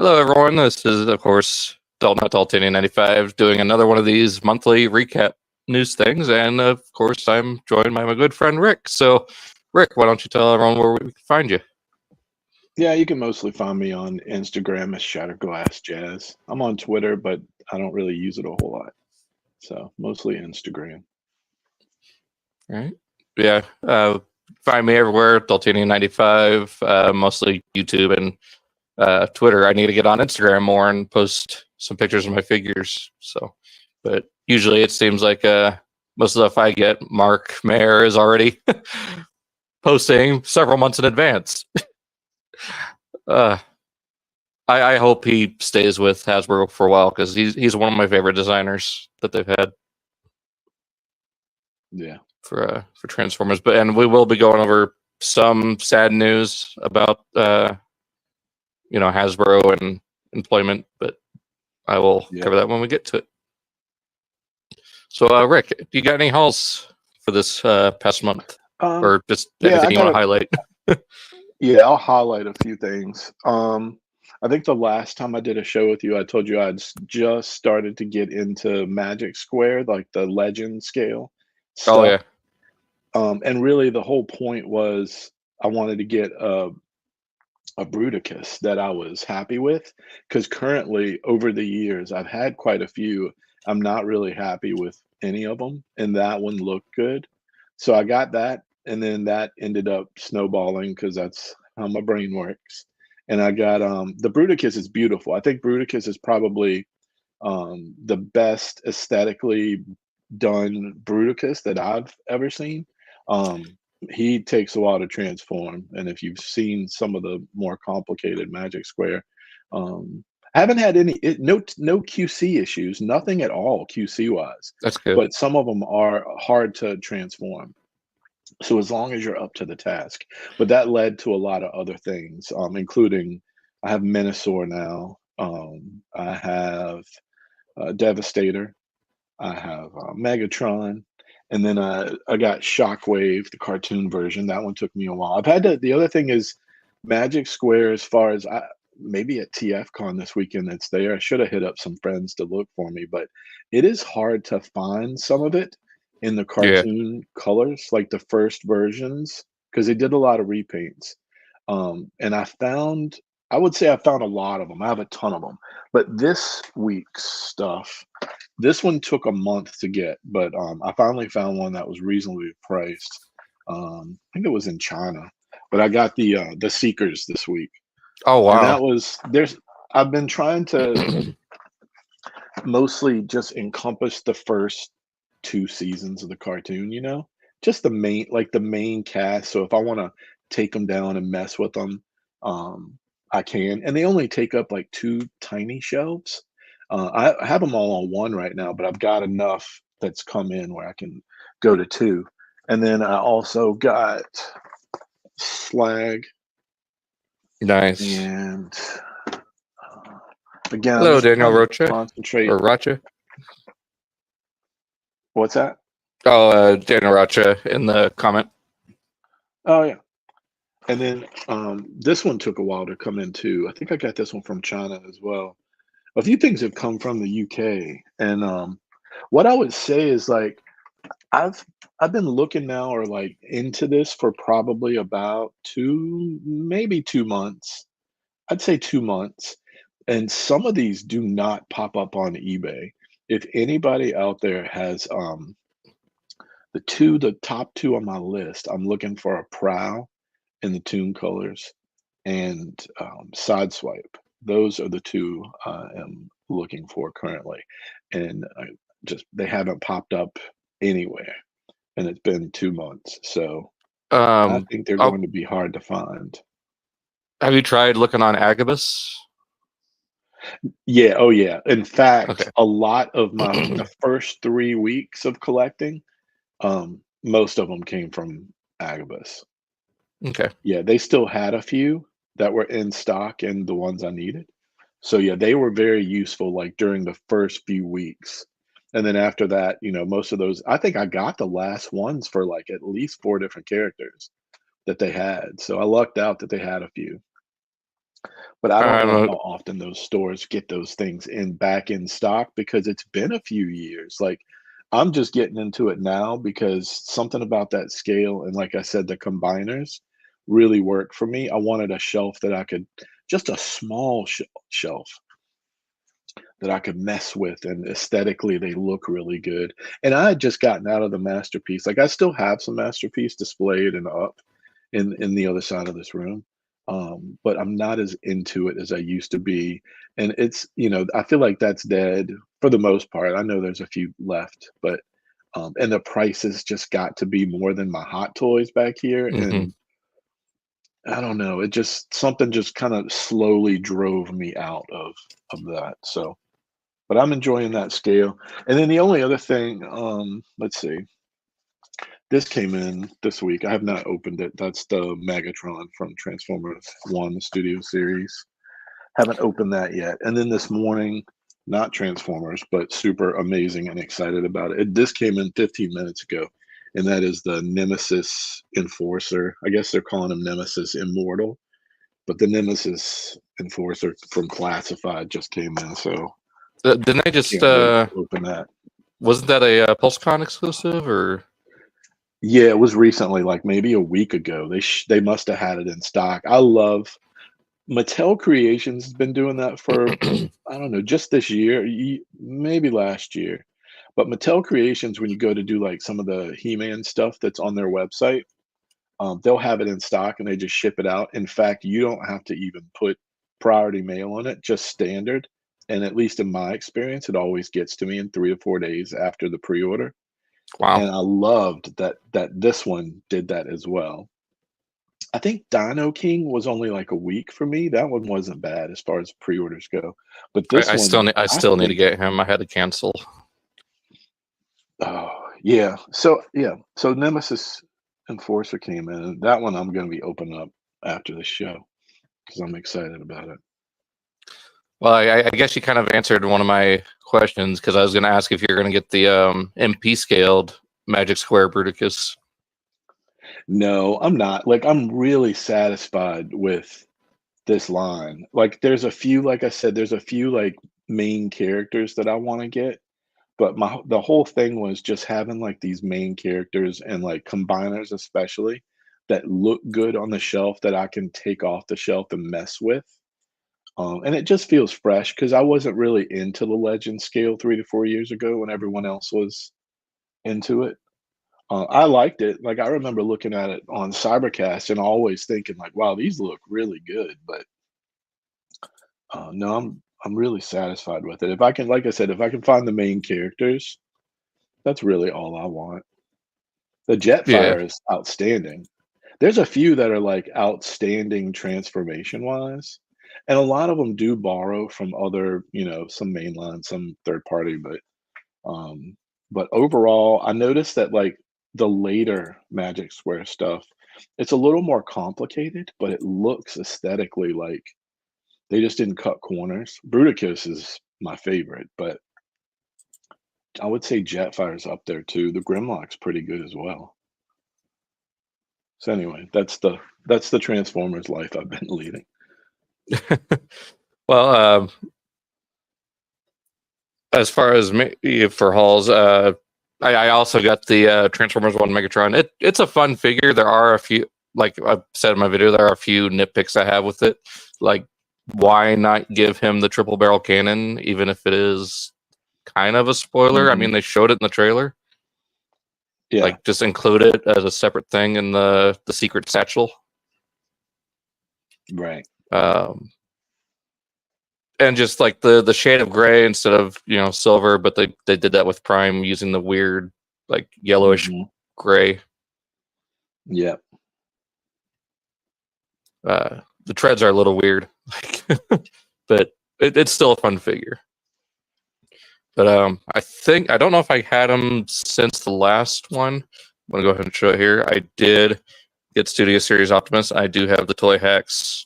Hello, everyone. This is, of course, Dalton95 doing another one of these monthly recap news things. And, of course, I'm joined by my good friend Rick. So, Rick, why don't you tell everyone where we can find you? Yeah, you can mostly find me on Instagram as Shatterglass Jazz. I'm on Twitter, but I don't really use it a whole lot. So mostly Instagram. Right? Yeah. Find me everywhere, Daltonian95, mostly YouTube and Twitter. I need to get on Instagram more and post some pictures of my figures. So, but usually it seems like most of the stuff I get, Mark Mayer is already posting several months in advance. uh, I hope he stays with Hasbro for a while because he's one of my favorite designers that they've had. Yeah. For Transformers, and we will be going over some sad news about Hasbro and employment, but I will cover that when we get to it. So, Rick, do you got any hauls for this past month, or just anything you want to highlight? Yeah, I'll highlight a few things. I think the last time I did a show with you, I told you I'd just started to get into Magic Square, like the Legend scale stuff. Oh yeah. And really, the whole point was I wanted to get a Bruticus that I was happy with, because currently over the years I've had quite a few. I'm not really happy with any of them, and that one looked good. So I got that, and then that ended up snowballing because that's how my brain works. And I got the Bruticus is beautiful. I think Bruticus is probably the best aesthetically done Bruticus that I've ever seen. He takes a while to transform, and if you've seen some of the more complicated Magic Square, I haven't had no QC issues, nothing at all QC wise. That's good. But some of them are hard to transform. So as long as you're up to the task, but that led to a lot of other things, including I have Menasor now. I have Devastator. I have Megatron, and then I got Shockwave, the cartoon version. That one took me a while. I've had to. The other thing is Magic Square. As far as maybe at TFCon this weekend, it's there. I should have hit up some friends to look for me, but it is hard to find some of it in the cartoon colors, like the first versions, because they did a lot of repaints. And I would say I found a lot of them. I have a ton of them, but this week's stuff, this one took a month to get, but I finally found one that was reasonably priced. I think it was in China, but I got the Seekers this week. Oh wow! And that was I've been trying to mostly just encompass the first two seasons of the cartoon. Just the main cast. So if I want to take them down and mess with them, I can. And they only take up like two tiny shelves. I have them all on one right now, but I've got enough that's come in where I can go to two. And then I also got Slag. Nice. And again, hello, I'm Daniel Rocha. Concentrate. Or Rocha. What's that? Oh, Daniel Rocha in the comment. Oh yeah. And then this one took a while to come in too. I think I got this one from China as well. A few things have come from the UK, and what I would say is like I've been looking now or like into this for probably about maybe 2 months. I'd say 2 months, and some of these do not pop up on eBay. If anybody out there has the top two on my list, I'm looking for a Prow in the Toon Colors and Sideswipe. Those are the two I am looking for currently, and they haven't popped up anywhere, and it's been 2 months, so I think they're going to be hard to find. Have you tried looking on Agabus? Yeah, oh yeah. In fact, a lot of the first 3 weeks of collecting, most of them came from Agabus. Okay. Yeah, they still had a few that were in stock and the ones I needed. So yeah, they were very useful like during the first few weeks. And then after that, most of those, I think I got the last ones for like at least 4 different characters that they had. So I lucked out that they had a few. But I don't know Um, how often those stores get those things back in stock because it's been a few years. Like, I'm just getting into it now because something about that scale and, like I said, the combiners really worked for me. I wanted a shelf that I could, just a small shelf that I could mess with, and aesthetically they look really good. And I had just gotten out of the masterpiece. Like, I still have some masterpiece displayed and up in the other side of this room. But I'm not as into it as I used to be. And it's, I feel like that's dead for the most part. I know there's a few left, but and the prices just got to be more than my hot toys back here. mhm. And I don't know, it just something just kind of slowly drove me out of that. So but I'm enjoying that scale. And then the only other thing, let's see, this came in this week. I have not opened it. That's the Megatron from Transformers One, the Studio Series. Haven't opened that yet. And then this morning, not Transformers, but super amazing and excited about it. This came in 15 minutes ago, and that is the Nemesis Enforcer. I guess they're calling him Nemesis Immortal, but the Nemesis Enforcer from Classified just came in, so Didn't they just can't wait to open that. wasn't that a PulseCon exclusive or? Yeah, it was recently, like maybe a week ago. They must have had it in stock. I love Mattel Creations has been doing that for I don't know, just this year, maybe last year. But Mattel Creations, when you go to do like some of the He-Man stuff that's on their website, they'll have it in stock and they just ship it out. In fact, you don't have to even put priority mail on it, just standard. And at least in my experience, it always gets to me in 3 to 4 days after the pre-order. Wow. And I loved that this one did that as well. I think Dino King was only like a week for me. That one wasn't bad as far as pre-orders go. But this one, I I still need to think, get him. I had to cancel. oh yeah. So Nemesis Enforcer came in. That one I'm going to be opening up after the show because I'm excited about it. Well, I guess you kind of answered one of my questions because I was going to ask if you're going to get the MP scaled Magic Square Bruticus. No, I'm not. Like, I'm really satisfied with this line. Like, there's a few, like I said, there's a few like main characters that I want to get. But the whole thing was just having like these main characters and like combiners especially that look good on the shelf that I can take off the shelf and mess with. And it just feels fresh because I wasn't really into the legend scale 3 to 4 years ago when everyone else was into it. I liked it. Like, I remember looking at it on Cybercast and always thinking like, wow, these look really good. But no, I'm really satisfied with it. If I can, like I said, if I can find the main characters, that's really all I want. The Yeah. Jetfire is outstanding. There's a few that are, like, outstanding transformation-wise, and a lot of them do borrow from other, some mainline, some third party, but overall, I noticed that, like, the later Magic Square stuff, it's a little more complicated, but it looks aesthetically like they just didn't cut corners. Bruticus is my favorite, but I would say Jetfire's up there too. The Grimlock's pretty good as well. So anyway, that's the Transformers life I've been leading. Well, as far as me for hauls, I also got the Transformers One Megatron. It's a fun figure. There are a few, like I said in my video, there are a few nitpicks I have with it. Like, why not give him the triple barrel cannon, even if it is kind of a spoiler? I Mhm. mean, they showed it in the trailer. Yeah, Like, just include it as a separate thing in the secret satchel. right. Um, and just like the shade of gray instead of silver, but they did that with Prime using the weird like yellowish Mhm. gray. Yeah. The treads are a little weird, but it's still a fun figure. But I don't know if I had them since the last one. I'm gonna go ahead and show it here. I did get Studio Series Optimus. I do have the Toy Hacks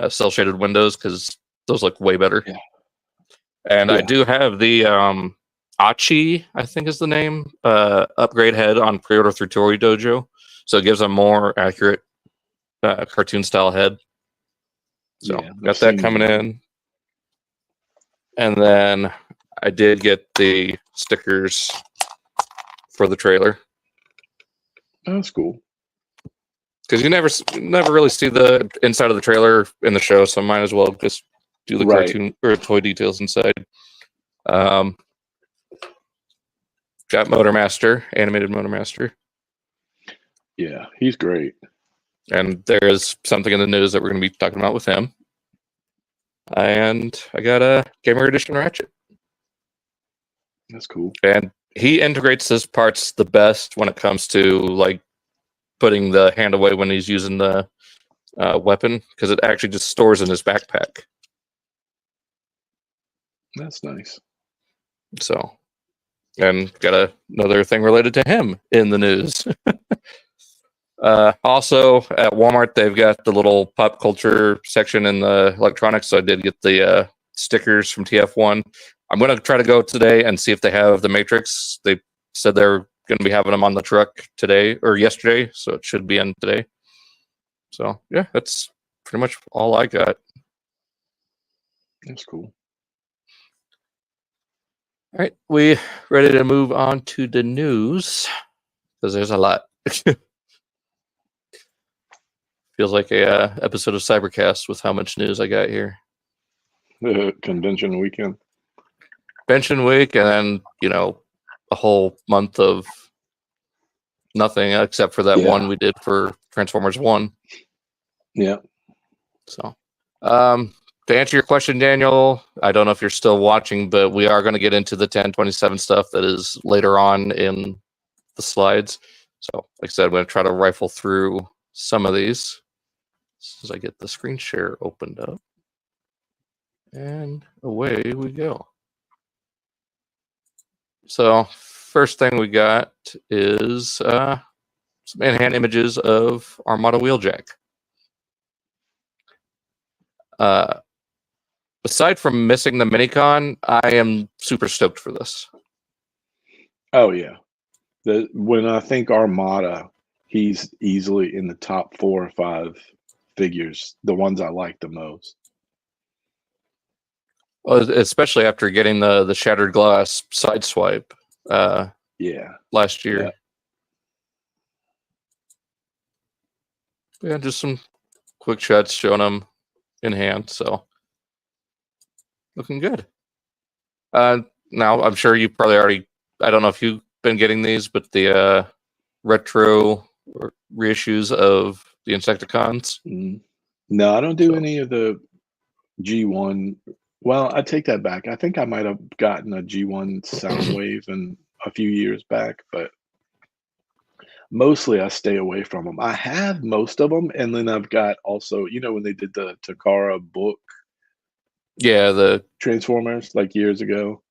cell shaded windows because those look way better. Yeah. And I Yeah. do have the Achi, I think is the name, upgrade head on pre-order through Toy Dojo. So it gives a more accurate cartoon style head. So Yeah, I've got that seen coming those. in. And then I did get the stickers for the trailer. That's cool. Because you never really see the inside of the trailer in the show, so might as well just do the Right. cartoon or toy details inside. Got Motormaster, animated Motormaster. Yeah, he's great. And there's something in the news that we're going to be talking about with him. And I got a Gamer Edition Ratchet. That's cool. And he integrates his parts the best when it comes to like putting the hand away when he's using the weapon, because it actually just stores in his backpack. That's nice. So, and got another thing related to him in the news. Also, at Walmart, they've got the little pop culture section in the electronics. So I did get the stickers from TF1. I'm going to try to go today and see if they have the Matrix. They said they're going to be having them on the truck today or yesterday, so it should be in today. So, yeah, that's pretty much all I got. That's cool. All right, we ready to move on to the news? Because there's a lot. Feels like a episode of Cybercast with how much news I got here. Convention weekend. Convention week, and then, you know, a whole month of nothing except for that one we did for Transformers 1. Yeah. So, to answer your question, Daniel, I don't know if you're still watching, but we are going to get into the 1027 stuff that is later on in the slides. So, like I said, I'm going to try to rifle through some of these as I get the screen share opened up. And away we go. So, first thing we got is some in-hand images of Armada Wheeljack. Aside from missing the minicon, I am super stoked for this. Oh yeah. When I think Armada, he's easily in the top 4 or 5 figures, the ones I like the most. Well, especially after getting the Shattered Glass side swipe last year. Yeah, just some quick shots showing them in hand, so looking good. Now, I'm sure you probably already, I don't know if you've been getting these, but the retro reissues of the Insecticons. No, I don't do any of the G1. Well, I take that back. I think I might have gotten a G1 Soundwave in a few years back, but mostly I stay away from them. I have most of them, and then I've got also, you know, when they did the Takara book, the Transformers like years ago.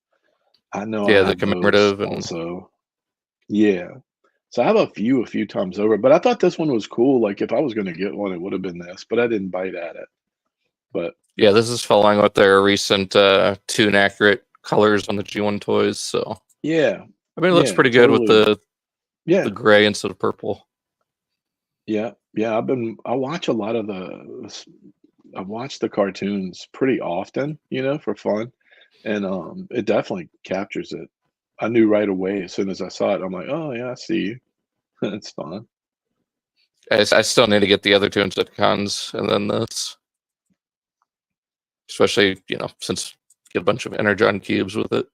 I know I the have commemorative those also. Yeah. So I have a few times over, but I thought this one was cool. Like if I was going to get one, it would have been this, but I didn't bite at it. But yeah, this is following with their recent tune accurate colors on the G1 toys. So yeah, I mean, it looks pretty good with the gray instead of purple. Yeah. I watch a lot of I watch the cartoons pretty often, you know, for fun. And it definitely captures it. I knew right away as soon as I saw it. I'm like, oh yeah, I see you. It's fun. I still need to get the other two Insecticons and then this. Especially, you know, since you get a bunch of Energon cubes with it.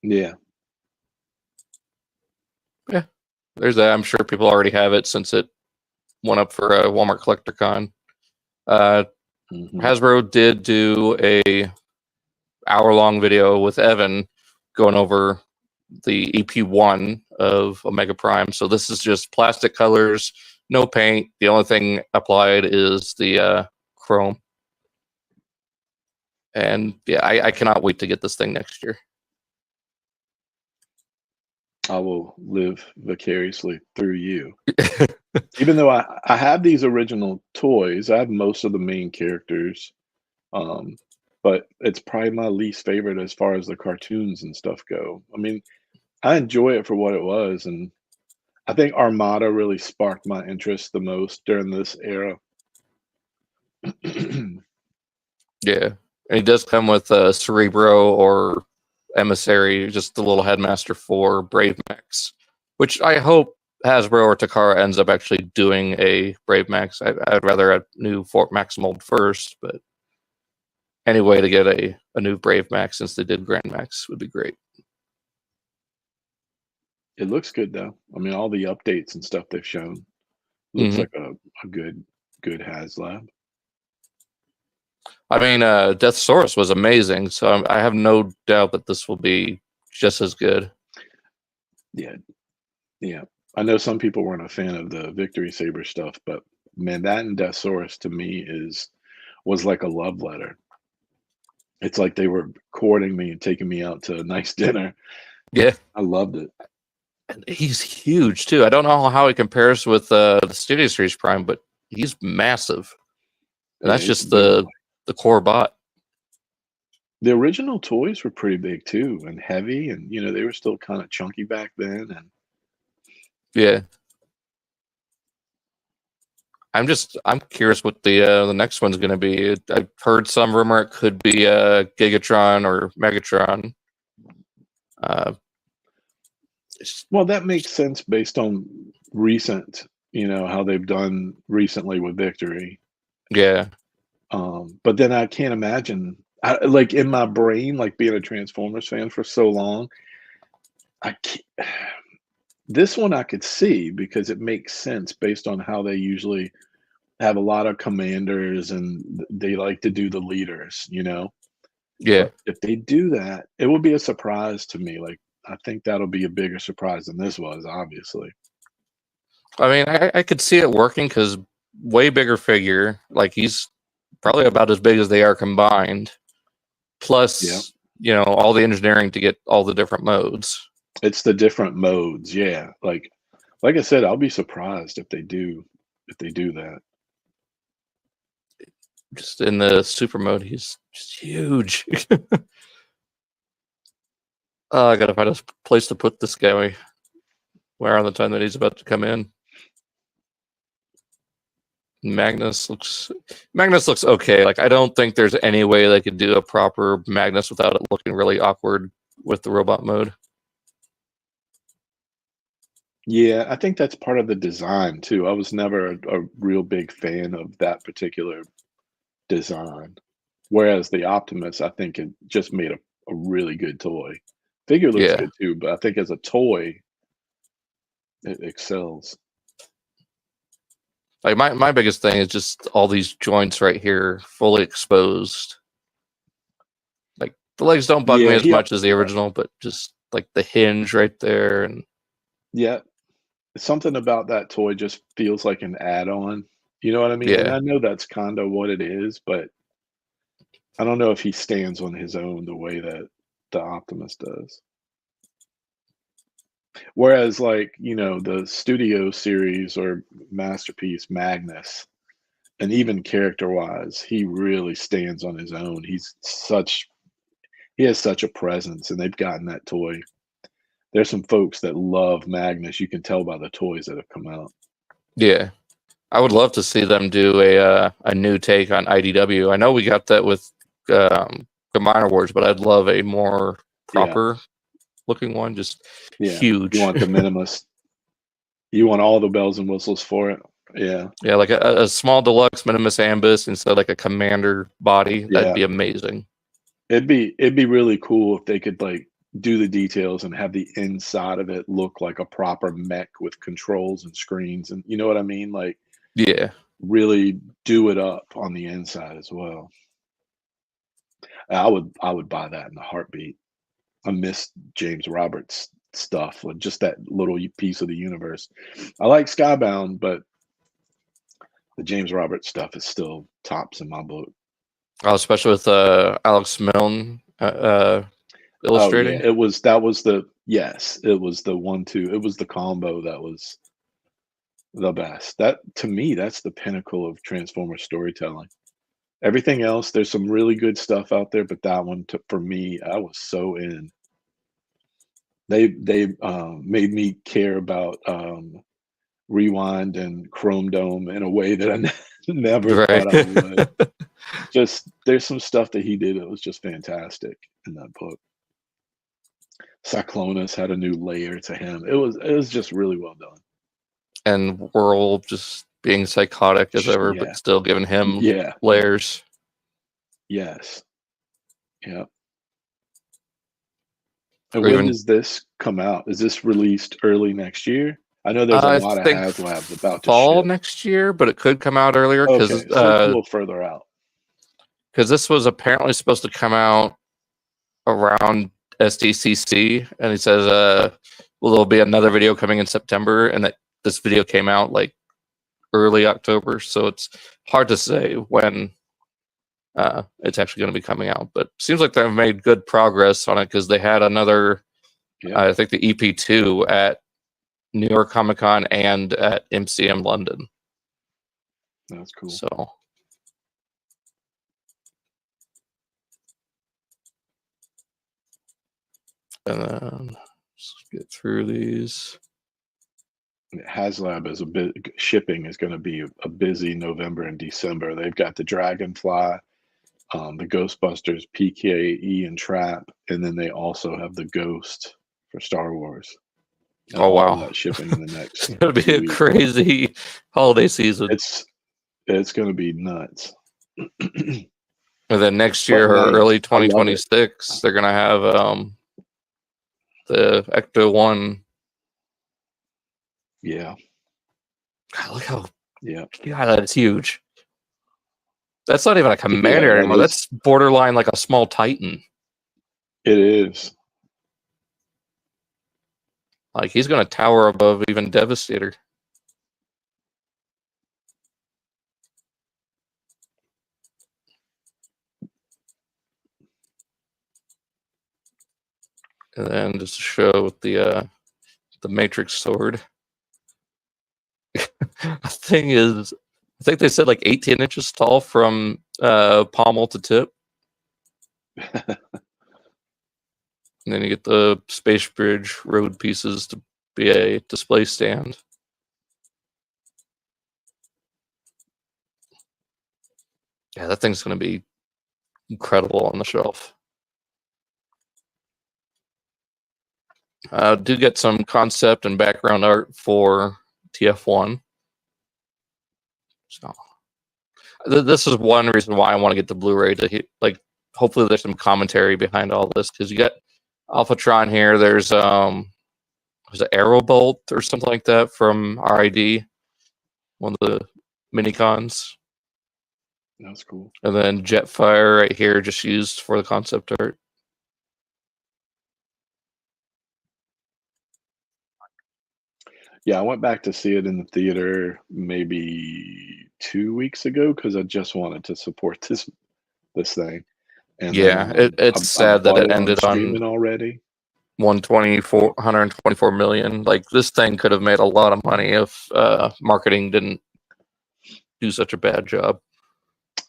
Yeah. Yeah. There's that. I'm sure people already have it since it went up for a Walmart CollectorCon. Hasbro did do a hour-long video with Evan going over the EP1 of Omega Prime. So this is just plastic colors, no paint. The only thing applied is the chrome. And yeah, I cannot wait to get this thing next year. I will live vicariously through you. Even though I have these original toys, I have most of the main characters. But it's probably my least favorite as far as the cartoons and stuff go. I mean, I enjoy it for what it was, and I think Armada really sparked my interest the most during this era. Yeah, and he does come with Cerebro or Emissary, just the little headmaster for Brave Max, which I hope Hasbro or Takara ends up actually doing a Brave Max. I'd rather a new Fort Max mold first, but any way to get a new Brave Max since they did Grand Max would be great. It looks good though. I mean, all the updates and stuff they've shown looks Hmm. like a good HasLab. I mean, Deathsaurus was amazing, so I have no doubt that this will be just as good. Yeah, yeah. I know some people weren't a fan of the Victory Saber stuff, but man, that and Deathsaurus to me was like a love letter. It's like they were courting me and taking me out to a nice dinner. Yeah, I loved it. he's huge too. I don't know how he compares with the Studio Series Prime, but he's massive, and Yeah, that's he's a just big boy. the core bot. The original toys were pretty big too and heavy, and you know they were still kind of chunky back then. And Yeah, I'm curious what the next one's going to be. I've heard some rumor it could be Gigatron or Megatron. Uh, well, that makes sense based on recent, you know, how they've done recently with Victory. yeah, But then I can't imagine, like in my brain, like being a Transformers fan for so long, I can't, this one I could see because it makes sense based on how they usually have a lot of commanders and they like to do the leaders, you know. yeah. But if they do that, it will be a surprise to me. Like I think that'll be a bigger surprise than this was, obviously. I mean, I could see it working because way bigger figure. Like he's probably about as big as they are combined. Yeah. Plus, all the engineering to get all the different modes. It's the different modes, yeah. Like I said, I'll be surprised if they do that. Just in the super mode, he's just huge. I gotta find a place to put this guy around the time that he's about to come in. Magnus looks okay. Like I don't think there's any way they could do a proper Magnus without it looking really awkward with the robot mode. Yeah, I think that's part of the design too. I was never a real big fan of that particular design. Whereas the Optimus, I think it just made a really good toy. Figure looks Yeah. good too, but I think as a toy, it excels. Like my biggest thing is just all these joints right here fully exposed. Like the legs don't bug me Yeah, as much as the original, but just like the hinge right there and yeah, something about that toy just feels like an add-on. You know what I mean? And yeah. I know that's kind of what it is, but I don't know if he stands on his own the way that the Optimus does. Whereas, like, you know, the Studio series or Masterpiece Magnus, and even character-wise, he really stands on his own. He has such a presence, and they've gotten that toy. There's some folks that love Magnus. You can tell by the toys that have come out. Yeah. I would love to see them do a new take on IDW. I know we got that with Combiner Wars, but I'd love a more Yeah, proper looking one. Just yeah. You huge. want the minimalist. You want all the bells and whistles for it. Yeah, Yeah, like a small deluxe Minimus Ambus instead of like a commander body. That'd yeah. be amazing. It'd be really cool if they could like do the details and have the inside of it look like a proper mech with controls and screens, and you know what I mean? Like Yeah. really do it up on the inside as well. I would buy that in a heartbeat. I miss James Roberts stuff with just that little piece of the universe. I like Skybound, but the James Roberts stuff is still tops in my book. Especially with Alex Milne Oh yeah, illustrating. it was the 1-2. It was the combo that was the best. That to me, that's the pinnacle of Transformer storytelling. Everything else, there's some really good stuff out there, but that one took for me, I was so in. They made me care about Rewind and Chrome Dome in a way that I never thought I Right. would. Just there's some stuff that he did that was just fantastic in that book. Cyclonus had a new layer to him. It was just really well done. And Whirl just being psychotic as ever, Yeah. but still giving him Yeah. layers. Yes. Yeah. And Or when even does this come out? Is this released early next year? I know there's a I lot of think HasLabs about to fall ship. next year, but it could come out earlier because Okay, so it's a little further out. this was apparently supposed to come out around SDCC, and he says, well, there'll be another video coming in September, and that this video came out like early October, so it's hard to say when it's actually going to be coming out. But seems like they've made good progress on it because they had another, I think the EP2 at New York Comic Con and at MCM London. That's cool. So. And then let's get through these. HasLab is a bit shipping is going to be a busy November and December. They've got the Dragonfly, the Ghostbusters, PKE, and Trap, and then they also have the Ghost for Star Wars. And oh all of wow! that shipping in the next. It's gonna be a crazy holiday season. It's going to be nuts. And then next year or early 2026, they're gonna have the Ecto 1. Yeah. God, look how God, that's huge. That's not even a commander anymore. That's borderline like a small Titan. It is. Like he's gonna tower above even Devastator. And then just to show with the Matrix sword. The thing is, I think they said like 18 inches tall from pommel to tip. And then you get the Space Bridge road pieces to be a display stand. Yeah, that thing's going to be incredible on the shelf. Do get some concept and background art for TF1. So this is one reason why I want to get the Blu-ray to like. Hopefully, there's some commentary behind all this because you got Alphatron here. There's was it Aerobolt or something like that from RID, one of the minicons. That's cool. And then Jetfire right here, just used for the concept art. Yeah, I went back to see it in the theater maybe 2 weeks ago because I just wanted to support this thing. And yeah, it's sad that it ended on streaming already. 124 million. Like this thing could have made a lot of money if marketing didn't do such a bad job.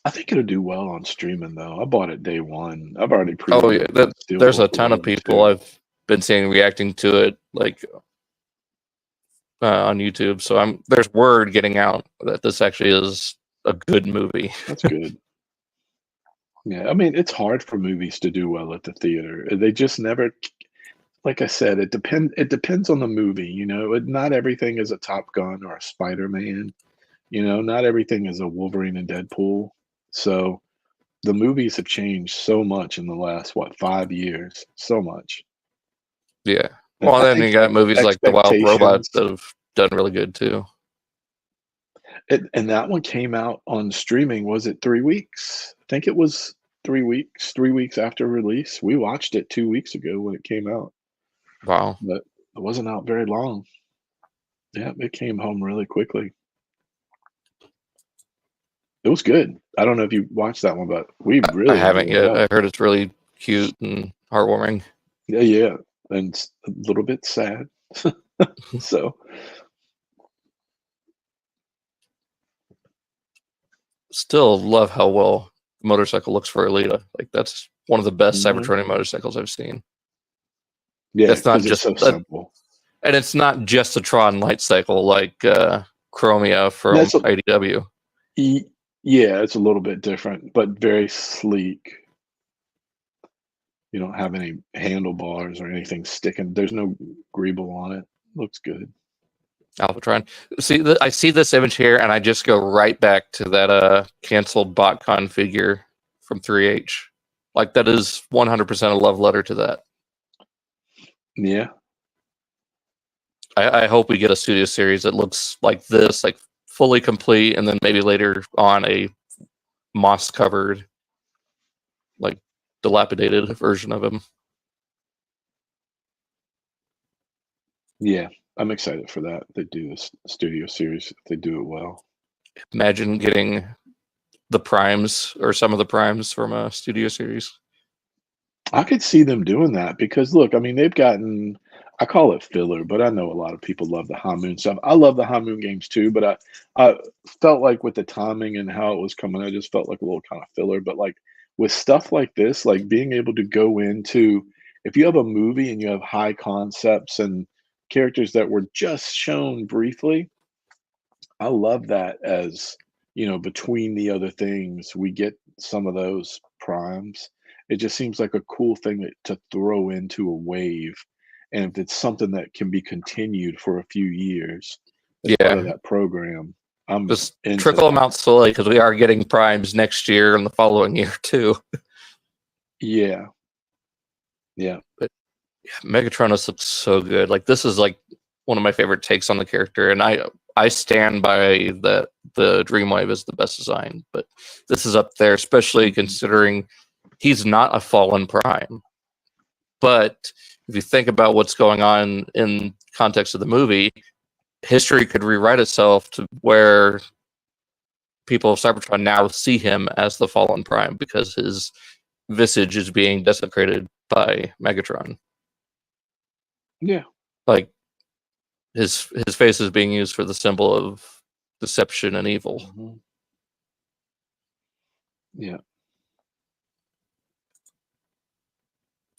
I think it'll do well on streaming though. I bought it day one. I've already pre-ordered. Oh yeah, there's a ton of people I've been seeing reacting to it, like on YouTube. So there's word getting out that this actually is a good movie. That's good. Yeah, I mean it's hard for movies to do well at the theater. They just never. Like I said, it depends on the movie. You know, not everything is a Top Gun or a Spider-Man. You know, not everything is a Wolverine and Deadpool. So the movies have changed so much in the last 5 years. So much. Yeah. Well, then you got movies like The Wild Robots that have done really good too. And that one came out on streaming. Was it 3 weeks? I think it was 3 weeks. 3 weeks after release. We watched it 2 weeks ago when it came out. Wow. But it wasn't out very long. Yeah, it came home really quickly. It was good. I don't know if you watched that one, but we really. I haven't yet. I heard it's really cute and heartwarming. Yeah, and a little bit sad. So. Still love how well the motorcycle looks for Alita. Like that's one of the best Cybertronian motorcycles I've seen. Yeah, it's not just so simple. And it's not just a Tron light cycle like Chromia from IDW. Yeah, it's a little bit different, but very sleek. You don't have any handlebars or anything sticking. There's no greeble on it. Looks good. Alphatron. See, I see this image here, and I just go right back to that canceled BotCon figure from 3H. Like that is 100% a love letter to that. Yeah. I hope we get a studio series that looks like this, like fully complete, and then maybe later on a moss covered, like dilapidated version of him. Yeah. I'm excited for that. They do this studio series. They do it well. Imagine getting the primes or some of the primes from a studio series. I could see them doing that because look, I mean, they've gotten, I call it filler, but I know a lot of people love the High Moon stuff. I love the High Moon games too, but I felt like with the timing and how it was coming, I just felt like a little kind of filler. But like with stuff like this, like being able to go into, if you have a movie and you have high concepts and characters that were just shown briefly, I love that as, between the other things, we get some of those primes. It just seems like a cool thing to throw into a wave. And if it's something that can be continued for a few years as part of Yeah, that program, I'm just into trickle them that. out slowly because we are getting primes next year and the following year too. Yeah. Yeah. But yeah, Megatronus looks so good. Like this is like one of my favorite takes on the character, and I stand by that the Dreamwave is the best design. But this is up there, especially considering he's not a fallen prime. But if you think about what's going on in context of the movie, history could rewrite itself to where people of Cybertron now see him as the fallen prime because his visage is being desecrated by Megatron. Yeah. Like his face is being used for the symbol of deception and evil. Mhm. Yeah.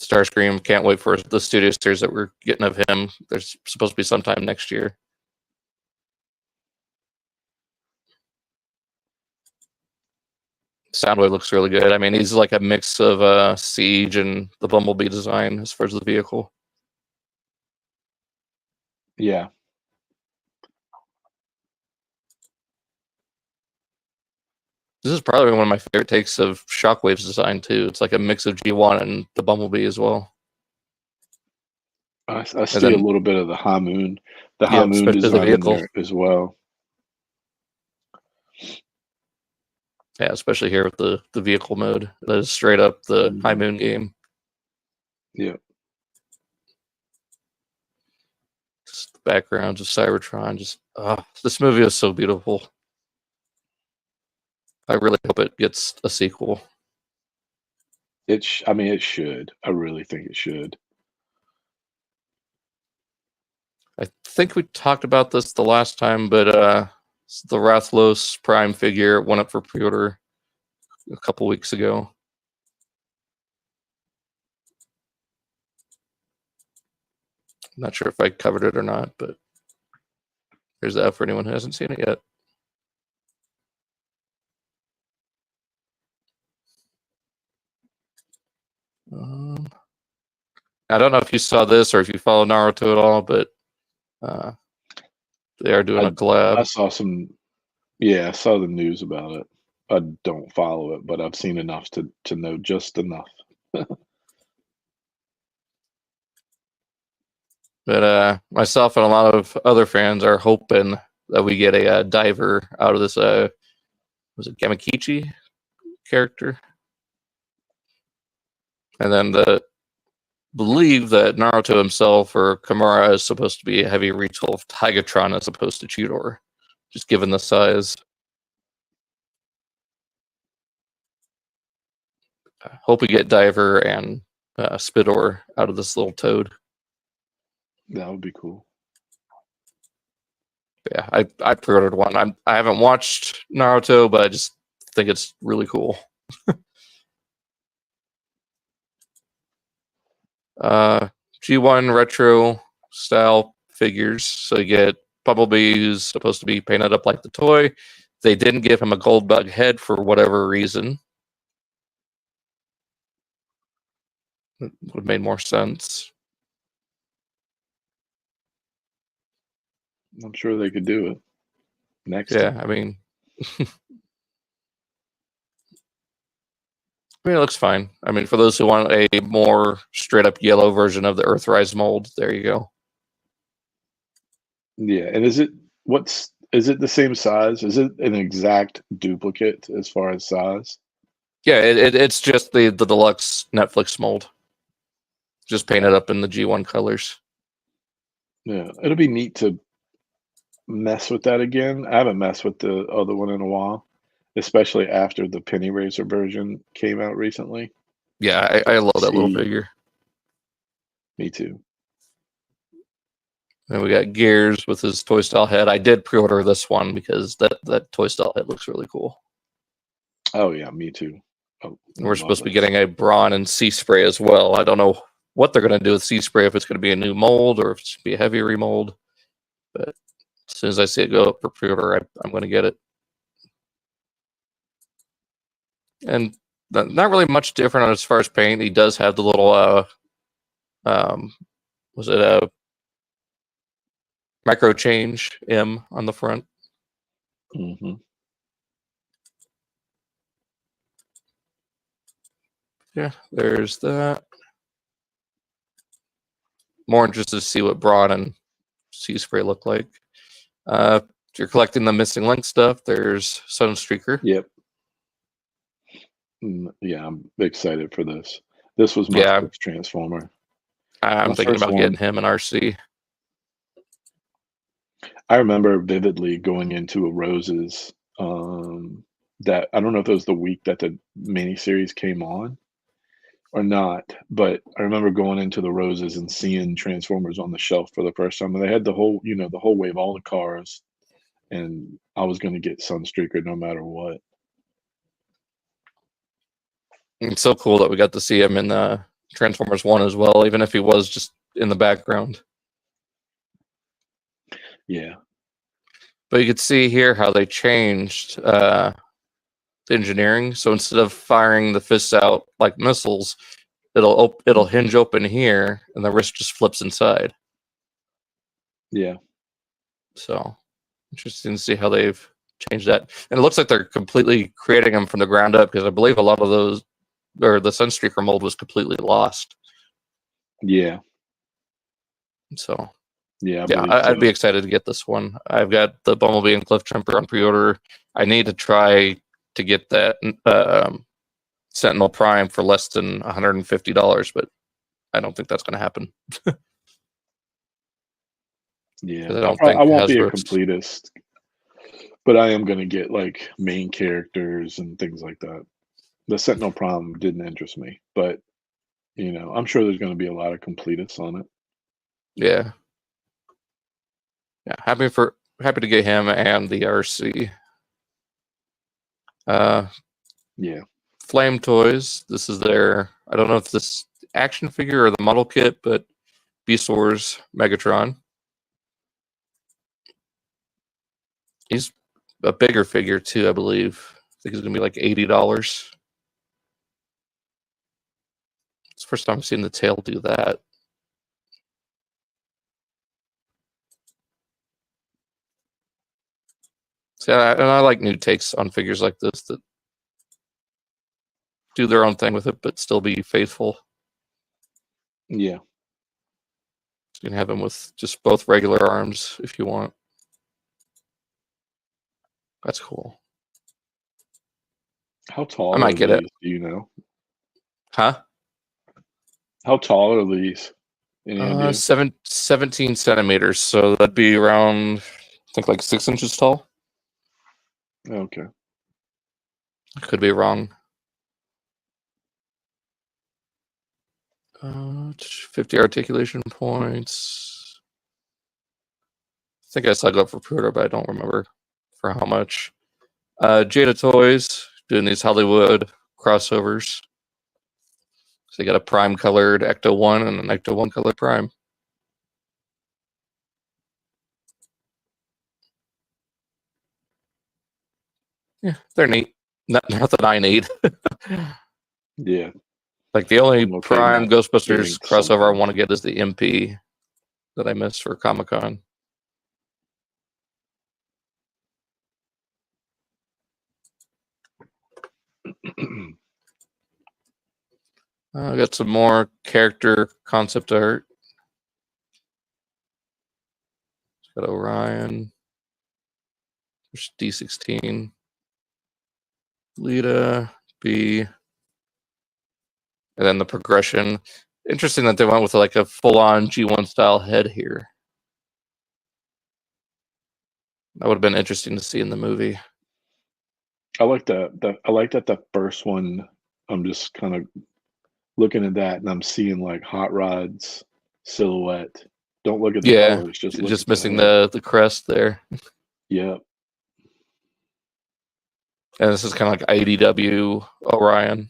Starscream, can't wait for the studio series that we're getting of him. There's supposed to be sometime next year. Soundwave looks really good. I mean, he's like a mix of Siege and the Bumblebee design as far as the vehicle. Yeah. This is probably one of my favorite takes of Shockwave's design too. It's like a mix of G1 and the Bumblebee as well. I And see a then, little bit of the High yep, Moon especially the design in vehicle. there as well. Yeah, especially here with the vehicle mode. That is straight up the High Mhm. Moon game. Yeah. Just the backgrounds of Cybertron. Just this movie is so beautiful. I really hope it gets a sequel. I mean, it should. I really think it should. I think we talked about this the last time, but the Rathlos Prime figure went up for pre-order a couple weeks ago. Not sure if I covered it or not, but there's that for anyone who hasn't seen it yet. I don't know if you saw this or if you follow Naruto at all, but uh, they are doing a I collab. saw some. Yeah, I saw the news about it. I don't follow it, but I've seen enough to know just enough. But myself and a lot of other fans are hoping that we get a diver out of this. Was it Gamakichi character? And then believe that Naruto himself or Kimura is supposed to be a heavy retool of Tigatron as opposed to Chidor, just given the size. Hope we get Diver and Spidor out of this little toad. That would be cool. But yeah, I pre-ordered one. I haven't watched Naruto, but I just think it's really cool. G1 retro style figures. So you get Bumblebee, who's supposed to be painted up like the toy. They didn't give him a gold bug head for whatever reason. It would have made more sense. I'm sure they could do it next Yeah, time. I mean, it looks fine. I mean, for those who want a more straight up yellow version of the Earthrise mold, there you go. Yeah, and is it the same size? Is it an exact duplicate as far as size? Yeah, it's just the deluxe Netflix mold, just painted up in the G1 colors. Yeah, it'll be neat to mess with that again. I haven't messed with the other one in a while, especially after the Penny Racer version came out recently. Yeah, I love that little figure. Me too. And we got Gears with his toy style head. I did pre-order this one because that toy style head looks really cool. Oh yeah, me too. Oh, And we're supposed to be getting a Brawn and Sea Spray as well. I don't know what they're going to do with Sea Spray, if it's going to be a new mold or if it's going to be a heavy remold. But as soon as I see it go up for pre-order, I'm going to get it. And not really much different as far as paint. He does have the little was it a micro change M on the front? Mm-hmm. Yeah, there's that. More interested to see what Brawn and Sea Spray look like. If you're collecting the missing link stuff, there's Sunstreaker. Yep. Yeah, I'm excited for this. This was my Yeah, first Transformer. I'm My thinking first about one. getting him an RC. I remember vividly going into a Roses, that I don't know if it was the week that the miniseries came on or not, but I remember going into the Roses and seeing Transformers on the shelf for the first time, and they had the whole, the whole wave, all the cars, and I was gonna get Sunstreaker no matter what. It's so cool that we got to see him in Transformers 1 as well, even if he was just in the background. Yeah. But you could see here how they changed the engineering. So instead of firing the fists out like missiles, it'll hinge open here, and the wrist just flips inside. Yeah. So interesting to see how they've changed that. And it looks like they're completely creating them from the ground up, because I believe a lot of those, or the Sunstreaker mold, was completely lost. Yeah. So Yeah, I yeah, believe I'd so. be excited to get this one. I've got the Bumblebee and Cliff Jumper on pre-order. I need to try to get that Sentinel Prime for less than $150, but I don't think that's going to happen. Yeah. I I don't prob I think won't be a Hasbro's. completist, but I am gonna get, like, main characters and things like that. The Sentinel Prime didn't interest me, but, I'm sure there's gonna be a lot of completists on it. Yeah, yeah. Happy to get him and the RC. Yeah. Flame Toys. This is their. I don't know if this action figure or the model kit, but Beast Wars Megatron. He's a bigger figure too, I believe. I think he's gonna be like $80. It's the first time I've seen the tail do that. So, and I like new takes on figures like this that do their own thing with it, but still be faithful. Yeah. You can have him with just both regular arms if you want. That's cool. How I tall might are get it. these? Do you know? Huh? How tall are these? Any idea? 17 centimeters. So that'd be around, I think, like 6 inches tall. Okay. I could be wrong. 50 articulation points. I think I signed up for pre-order, but I don't remember for how much. Jada Toys doing these Hollywood crossovers. So you got a Prime colored Ecto 1 and an Ecto 1 colored Prime. Yeah, they're neat. Not that I need. Yeah, Like the only I'm okay Prime not getting Ghostbusters crossover I something. want to get is the MP that I missed for Comic Con. I got some more character concept art. Got Orion. There's D16. Lita, B, and then the progression. Interesting that they went with like a full-on G1 style head here. That would have been interesting to see in the movie. I like that. I like that the first one. I'm just kind of looking at that, and I'm seeing like Hot Rod's silhouette. Don't look at the Yeah, colors. Just look at just the missing head. the crest there. Yep. And this is kind of like IDW Orion.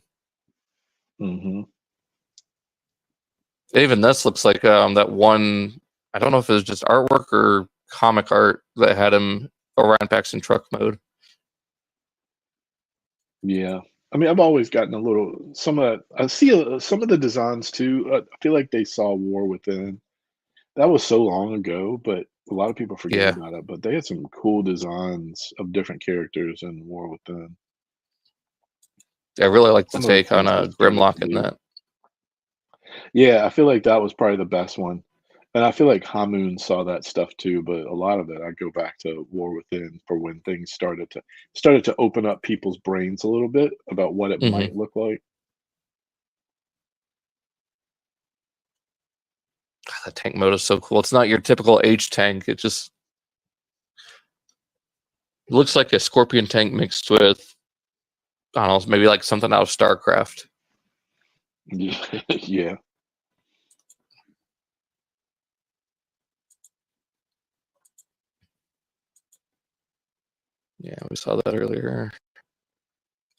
Hmm. Even this looks like that one. I don't know if it was just artwork or comic art that had him Orion Pax in truck mode. Yeah. I mean, I've always gotten a little some of I see some of the designs too. I feel like they saw War Within. That was so long ago, but a lot of people forget Yeah, about it. But they had some cool designs of different characters in War Within. I really like the Some of the take on things they started to Grimlock in do. that. Yeah, I feel like that was probably the best one. And I feel like Hamoon saw that stuff too, but a lot of it I go back to War Within for when things started to open up people's brains a little bit about what it Hmm. might look like. That tank mode is so cool. It's not your typical H tank. It just looks like a Scorpion tank mixed with, I don't know, maybe like something out of StarCraft. Yeah, yeah. Yeah, we saw that earlier.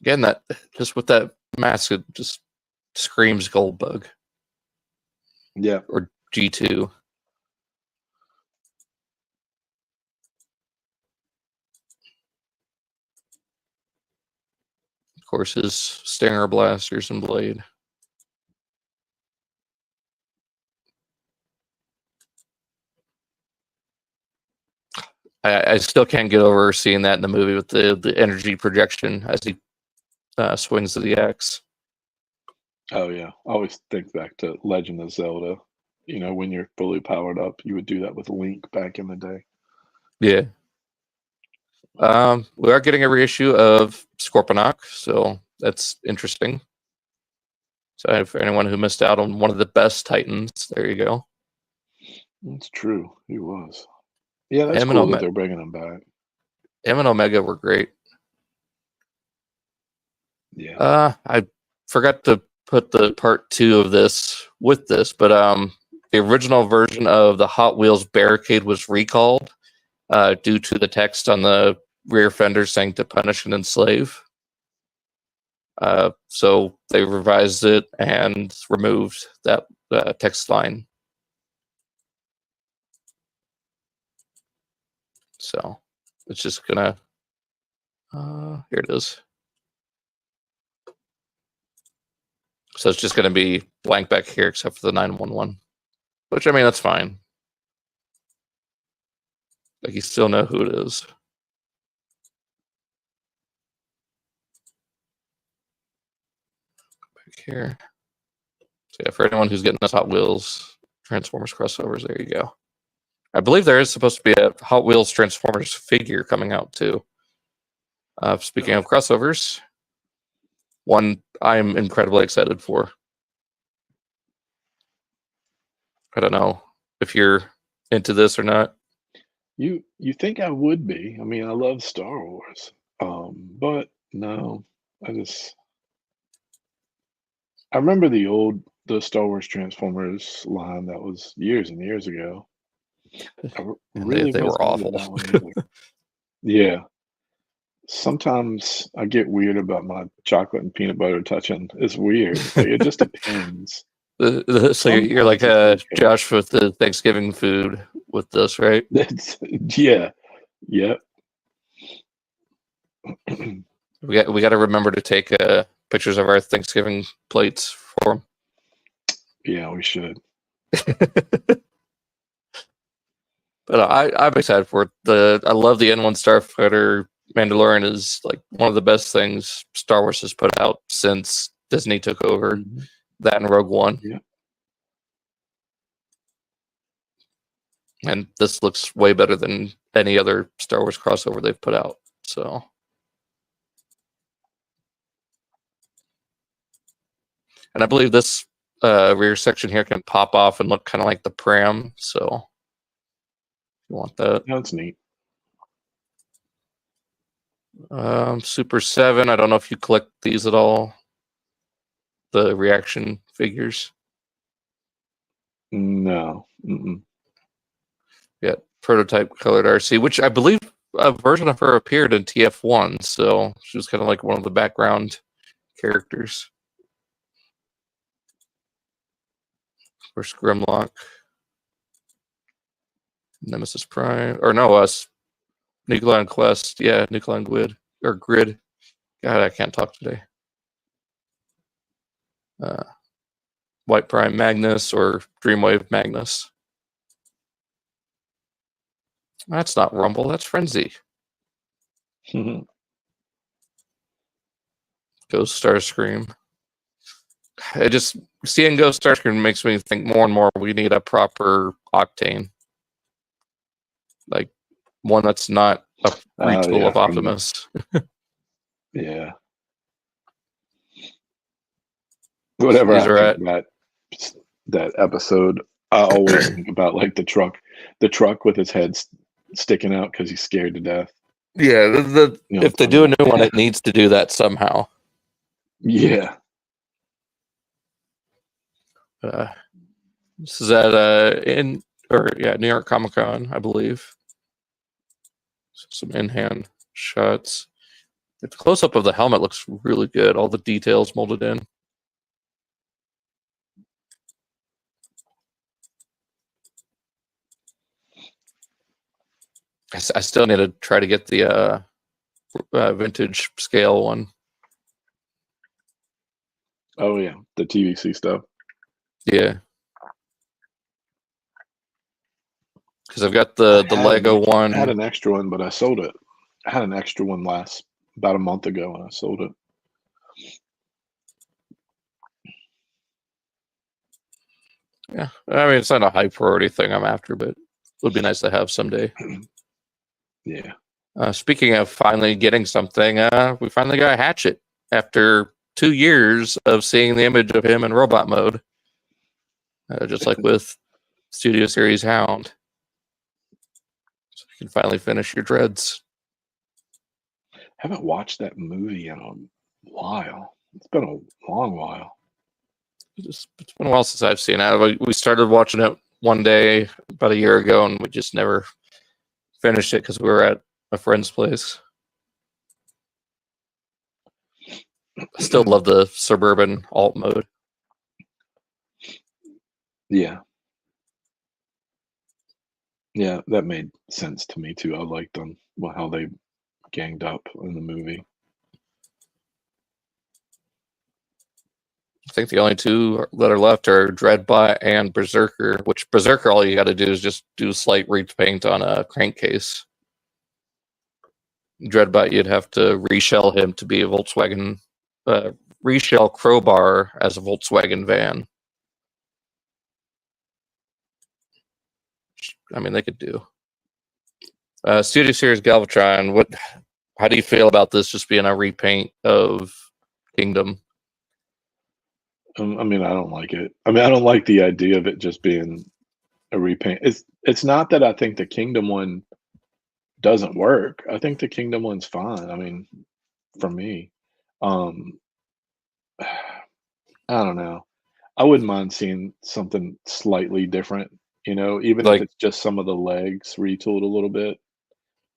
Again, that just with that mask, it just screams Goldbug Yeah. or G2. Of course, his Stinger blasters and blade. I still can't get over seeing that in the movie with the energy projection as he swings the axe. Oh yeah. I always think back to Legend of Zelda. You know, when you're fully powered up, you would do that with Link back in the day. Yeah. We are getting a reissue of Scorponok, so that's interesting. So for anyone who missed out on one of the best Titans, there you go. That's true. He was. Yeah, that's M and cool that Omega, they're bringing him back. M and Omega were great. Yeah. I forgot to put the part 2 of this with this, but the original version of the Hot Wheels barricade was recalled due to the text on the rear fender saying to punish and enslave. So they revised it and removed that text line. So it's just gonna. Here it is. So it's just gonna be blank back here, except for the 911. Which I mean, that's fine. Like you still know who it is. Back here. So yeah, for anyone who's getting those Hot Wheels Transformers crossovers, there you go. I believe there is supposed to be a Hot Wheels Transformers figure coming out too. Speaking of crossovers, one I'm incredibly excited for. I don't know if you're into this or not. You think I would be. I mean, I love Star Wars. But no, I just I remember the Star Wars Transformers line that was years and years ago. And Really they were wasn't into awful. that one either. Yeah. Sometimes I get weird about my chocolate and peanut butter touching. It's weird. Like it just depends. So you're like Sometimes it's okay. Josh with the Thanksgiving food with this, right? That's yeah. Yep. We got to remember to take pictures of our Thanksgiving plates for them. Yeah, we should. But I'm excited for it. I love the N1 Starfighter. Mandalorian is like one of the best things Star Wars has put out since Disney took over. Mm-hmm. That and Rogue One. Yeah. And this looks way better than any other Star Wars crossover they've put out. So, and I believe this rear section here can pop off and look kind of like the pram. So, if you want that. That's neat. Super 7. I don't know if you collect these at all. The reaction figures. No. Mm-mm. Yeah, prototype colored RC, which I believe a version of her appeared in TF1, so she was kind of like one of the background characters. Of course, Grimlock, Nemesis Prime, or no, Nucleon Quest, yeah, Nucleon Grid. God, I can't talk today. White Prime Magnus or Dreamwave Magnus. That's not Rumble, that's Frenzy. Ghost Starscream. It just seeing Ghost Starscream makes me think more and more we need a proper Octane, like one that's not a retool of Optimus. Yeah. Whatever I think that episode, I always think about like the truck with his head sticking out because he's scared to death. Yeah, if they do a new one, it needs to do that somehow. Yeah. This is at New York Comic Con, I believe. Some in-hand shots. The close-up of the helmet looks really good. All the details molded in. I still need to try to get the vintage scale one. Oh yeah, the TVC stuff. Yeah, because I've got the Lego one. I had an extra one, but I sold it. I had an extra one about a month ago, and I sold it. Yeah, I mean it's not a high priority thing I'm after, but it would be nice to have someday. Yeah. Speaking of finally getting something, we finally got a Hatchet after 2 years of seeing the image of him in robot mode, just like with Studio Series Hound. So you can finally finish your dreads. I haven't watched that movie in a while. It's been a long while. It's been a while since I've seen it. We started watching it one day about a year ago, and we just never finished it because we were at a friend's place. I still love the suburban alt mode. Yeah. Yeah, that made sense to me too. I liked them, how they ganged up in the movie. I think the only two that are left are Dreadbot and Berserker, which Berserker, all you got to do is just do slight repaint on a crankcase. Dreadbot, you'd have to reshell him to be a Volkswagen, reshell Crowbar as a Volkswagen van. I mean, they could do. Studio Series Galvatron, how do you feel about this just being a repaint of Kingdom? I mean, I don't like it. I mean, I don't like the idea of it just being a repaint. It's not that I think the Kingdom one doesn't work. I think the Kingdom one's fine. I mean, for me, I don't know. I wouldn't mind seeing something slightly different. Even if it's just some of the legs retooled a little bit.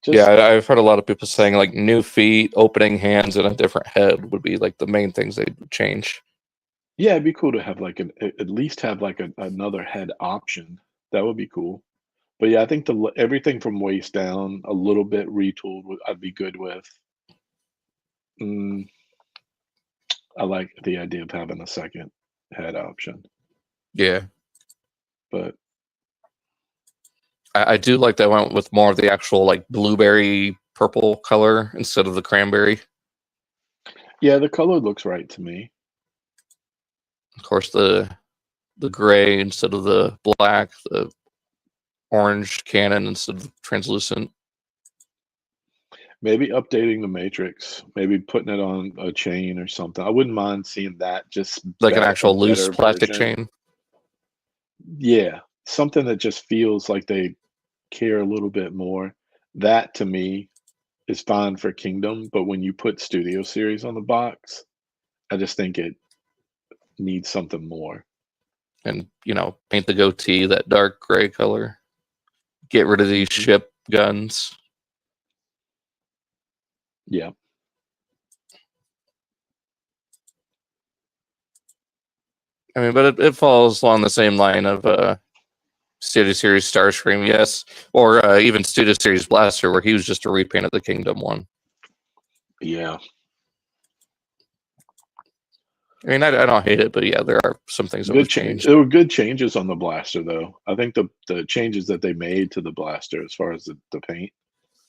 I've heard a lot of people saying like new feet, opening hands, and a different head would be like the main things they'd change. Yeah, it'd be cool to have at least have like another head option. That would be cool. But yeah, I think everything from waist down a little bit retooled I'd be good with. Mm, I like the idea of having a second head option, Yeah, but I do like that one with more of the actual like blueberry purple color instead of the cranberry. yeah, the color looks right to me. Of course, the gray instead of the black, the orange cannon instead of translucent. Maybe updating the matrix, maybe putting it on a chain or something. I wouldn't mind seeing that, just Like an a actual loose better plastic version. chain. Yeah, something that just feels like they care a little bit more. That to me is fine for Kingdom, but when you put Studio Series on the box, I just think it needs something more. And, you know, paint the goatee that dark gray color. Get rid of these Mhm. ship guns. Yeah. I mean, but it falls along the same line of Studio Series Starscream, yes, or even Studio Series Blaster, where he was just a repaint of the Kingdom one. Yeah. I mean, I don't hate it, but yeah, there are some things that Good was change. changed. There were good changes on the blaster though. I think the changes that they made to the blaster as far as the paint,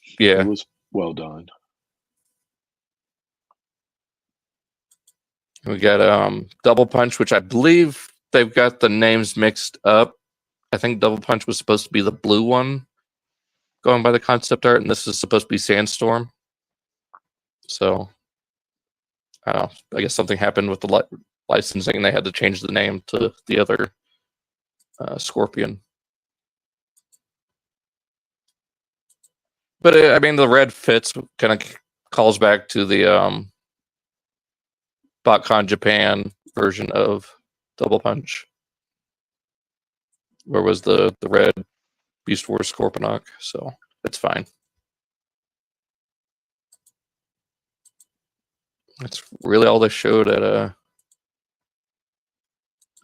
it Yeah, was well done. we got Double Punch, which I believe they've got the names mixed up. I think Double Punch was supposed to be the blue one, going by the concept art, and this is supposed to be Sandstorm. So I don't know. I guess something happened with the licensing, and they had to change the name to the other Scorpion. But I mean, the red fits, kind of calls back to the BotCon Japan version of Double Punch, where was the red Beast Wars Scorponok. So it's fine. That's really all they showed at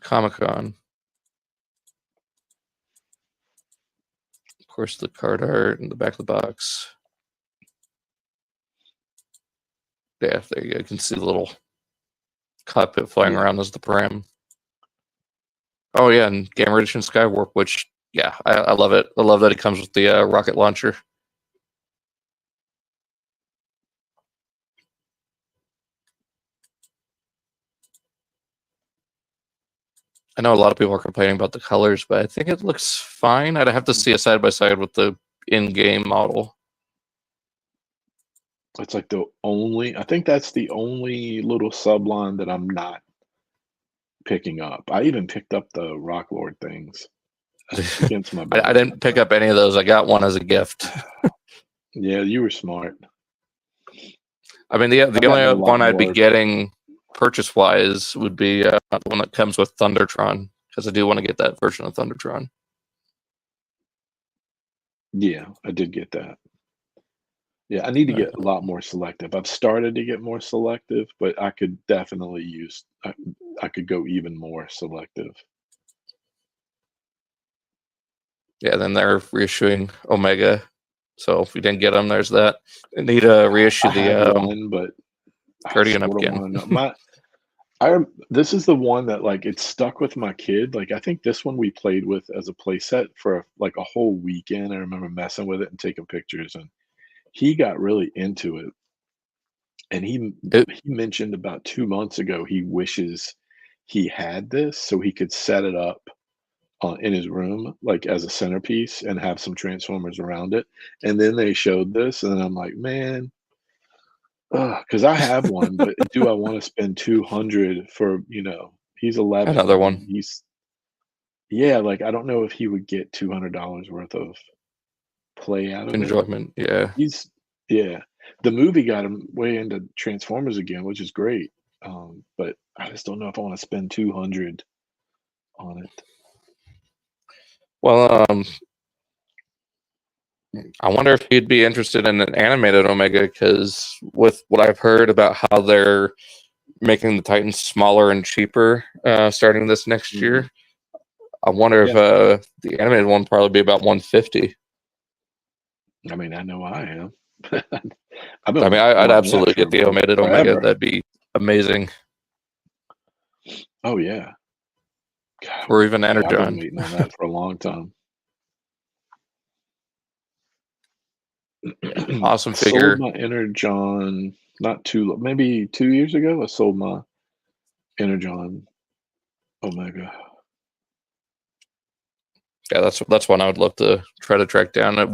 Comic-Con. Of course, the card art in the back of the box. Yeah, there you go. You can see the little cockpit flying Yeah. around as the pram. Oh yeah, and Gamma Edition Skywarp, which yeah, I love it. I love that it comes with the rocket launcher. I know a lot of people are complaining about the colors, but I think it looks fine. I'd have to see a side by side with the in-game model. It's like I think that's the only little subline that I'm not picking up. I even picked up the Rock Lord things against my I better didn't pick up any of those. I got one as a gift. Yeah, you were smart. I mean, the I've gotten a only lot one I'd be more. getting purchase wise would be the one that comes with Thundertron, because I do want to get that version of Thundertron. Yeah, I did get that. Yeah, I need to get a lot more selective. I've started to get more selective, but I could definitely I could go even more selective. Yeah, then they're reissuing Omega. So if we didn't get them, there's that. They need to reissue I have the one, but I Guardian up sort of again. want to know. This is the one that like it stuck with my kid. Like I think this one we played with as a play set for like a whole weekend. I remember messing with it and taking pictures, and he got really into it. And It, he mentioned about 2 months ago he wishes he had this so he could set it up in his room like as a centerpiece and have some transformers around it. And then they showed this, and I'm like, man, because I have one, but do I want to spend 200 for he's 11 Another and one. he's yeah, like I don't know if he would get $200 worth of play out of it. Enjoyment. Yeah. He's yeah. The movie got him way into Transformers again, which is great. But I just don't know if I want to spend 200 on it. Well, I wonder if he'd be interested in an animated Omega, because with what I've heard about how they're making the Titans smaller and cheaper starting this next Hmm. year, I wonder if Yeah. the animated one probably be about 150. I mean, I know I am. I've been I mean, I'd wanting that absolutely for get the omated Omega. forever. That'd be amazing. Oh yeah. God, Or even yeah, I've been Energon. waiting on that for a long time. Yeah, awesome Sold figure. my Energon not too maybe 2 years ago. I sold my Energon Omega. Yeah, that's one I would love to try to track down.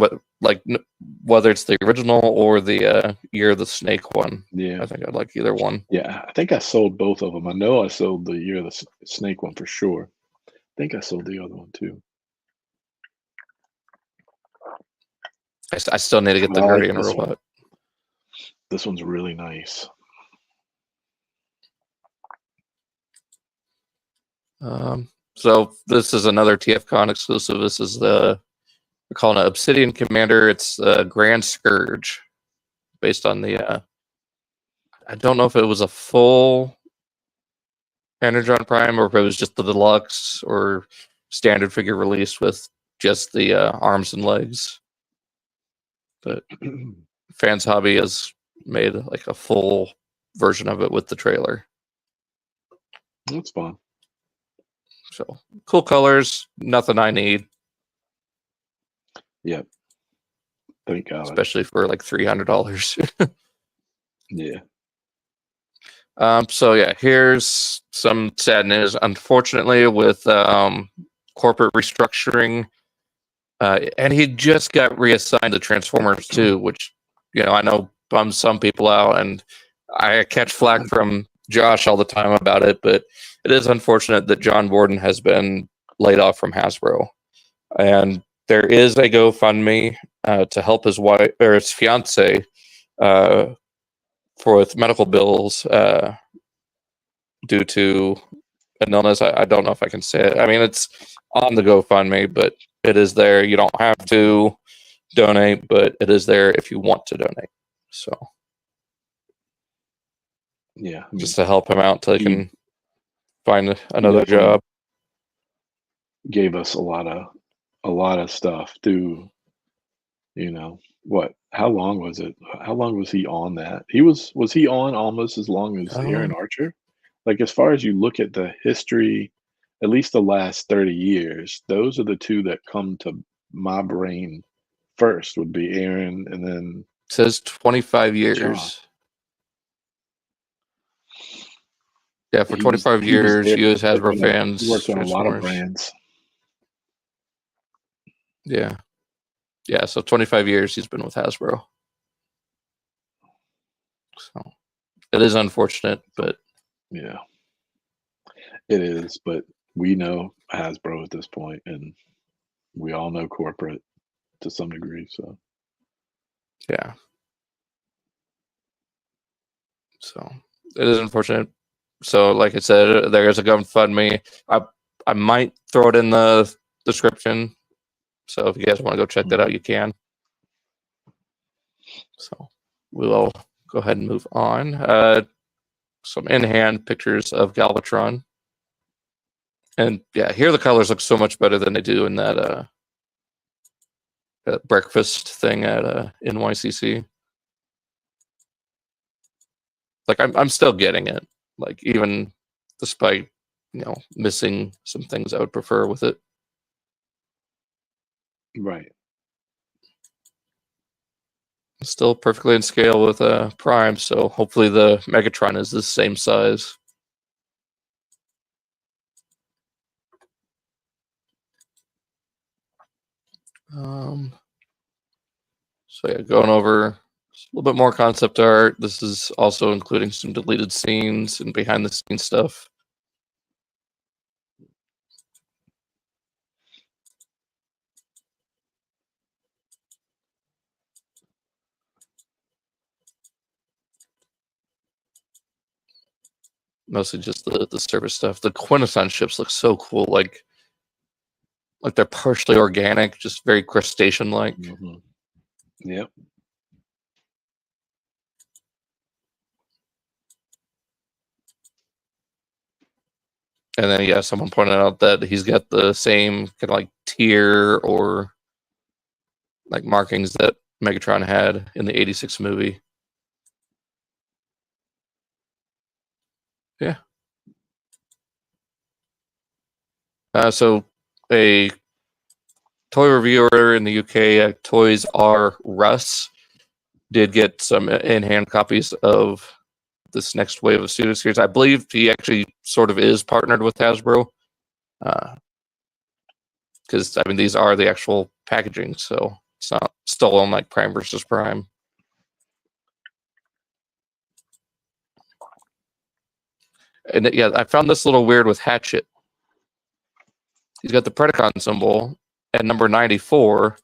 Whether it's the original or the Year of the Snake one. Yeah. I think I'd like either one. Yeah, I think I sold both of them. I know I sold the Year of the Snake one for sure. I think I sold the other one too. I still need to get But the I like Guardian this one. robot. This one's really nice. So this is another TFCon exclusive. This is we're calling it Obsidian Commander. It's Grand Scourge, based on the. I don't know if it was a full Energon Prime or if it was just the deluxe or standard figure release with just the arms and legs. But Fans Hobby has made like a full version of it with the trailer. That's fun. So cool colors, nothing I need. Yep. Thank God. Especially for like $300. Yeah. So yeah, here's some sad news. Unfortunately, with corporate restructuring, and he just got reassigned to Transformers 2, which I know bums some people out, and I catch flack from Josh all the time about it. But it is unfortunate that John Borden has been laid off from Hasbro, and there is a GoFundMe to help his wife or his fiance for with medical bills due to an illness. I don't know if I can say it. I mean, it's on the GoFundMe, but it is there. You don't have to donate, but it is there if you want to donate. So, yeah, I mean, just to help him out till he can find another definitely job. Gave us a lot of stuff through, what? How long was it? How long was he on that? Was he on almost as long as Aaron Archer? Like as far as you look at the history, at least the last 30 years, those are the two that come to my brain first would be Aaron and then It says 25 years. John. Yeah, for 25 years, there. you as Hasbro He fans, worked on a lot of Transformers. brands. Yeah. Yeah, so 25 years he's been with Hasbro. So it is unfortunate, but Yeah, it is. But we know Hasbro at this point, and we all know corporate to some degree. So yeah. So it is unfortunate. So like I said, there is a GoFundMe. I might throw it in the description. So if you guys want to go check that out, you can. So we will go ahead and move on. Some in-hand pictures of Galvatron. And yeah, here the colors look so much better than they do in that breakfast thing at NYCC. Like I'm still getting it. Like even despite missing some things I would prefer with it. right. Still perfectly in scale with Prime, so hopefully the Megatron is the same size. So yeah, going over a little bit more concept art. This is also including some deleted scenes and behind the scenes stuff. Mostly just the service stuff. The Quintesson ships look so cool. Like they're partially organic, just very crustacean like. Mm-hmm. Yep. And then yeah, someone pointed out that he's got the same kind of like tier or like markings that Megatron had in the '86 movie. Yeah. So a toy reviewer in the UK, Toys R Us, did get some in-hand copies of this next wave of Studio Series. I believe he actually sort of is partnered with Hasbro. Because, I mean, these are the actual packaging, so it's not still on like Prime versus Prime. And yeah, I found this a little weird with Hatchet. He's got the Predacon symbol and number 94,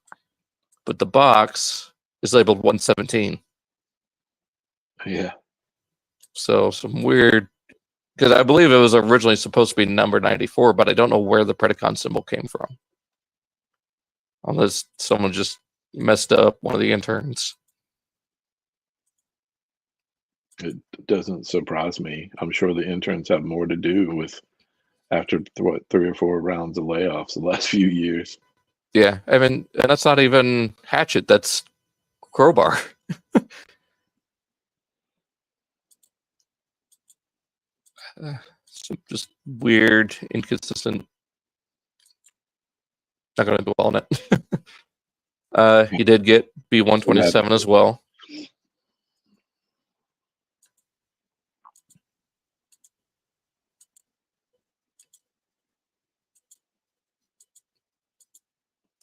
but the box is labeled 117. Yeah. So some weird, because I believe it was originally supposed to be number 94, but I don't know where the Predacon symbol came from. Unless someone just messed up, one of the interns. It doesn't surprise me. I'm sure the interns have more to do with after what 3 or 4 rounds of layoffs the last few years. Yeah, I mean, and that's not even Hatchet. That's Crowbar. Just weird, inconsistent. Not going to dwell on it. He did get B127 as well.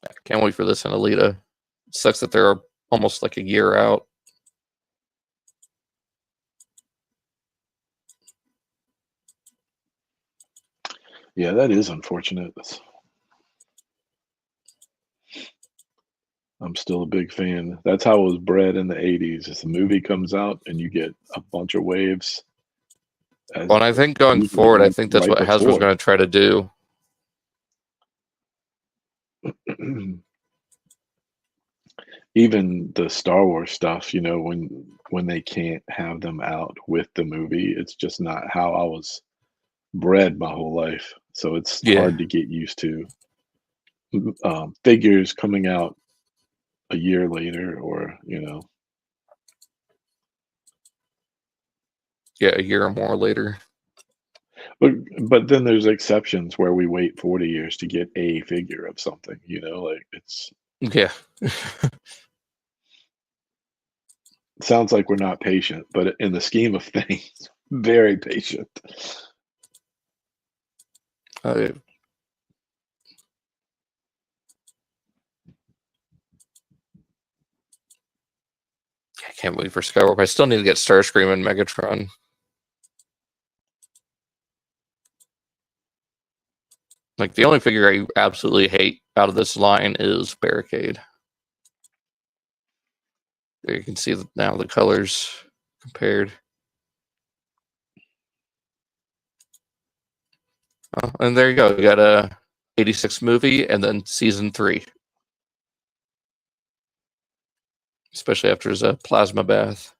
I can't wait for this in Alita. It sucks that they're almost like a year out. Yeah, that is unfortunate. I'm still a big fan. That's how I was bred in the 80s. As the movie comes out and you get a bunch of waves. Well, and I think going forward, I think that's what Hasbro's going to try to do. Even the Star Wars stuff, you know, when they can't have them out with the movie, it's just not how I was bred my whole life. So it's hard to get used to figures coming out a year later, or you know. Yeah, a year or more later. But then there's exceptions where we wait 40 years to get a figure of something, you know, like it's yeah. Sounds like we're not patient, but in the scheme of things, very patient. I can't wait for Skywarp. I still need to get Starscream and Megatron. Like, the only figure I absolutely hate out of this line is Barricade. There you can see now the colors compared. Oh, and there you go. You got a 86 movie and then season 3. Especially after his plasma bath.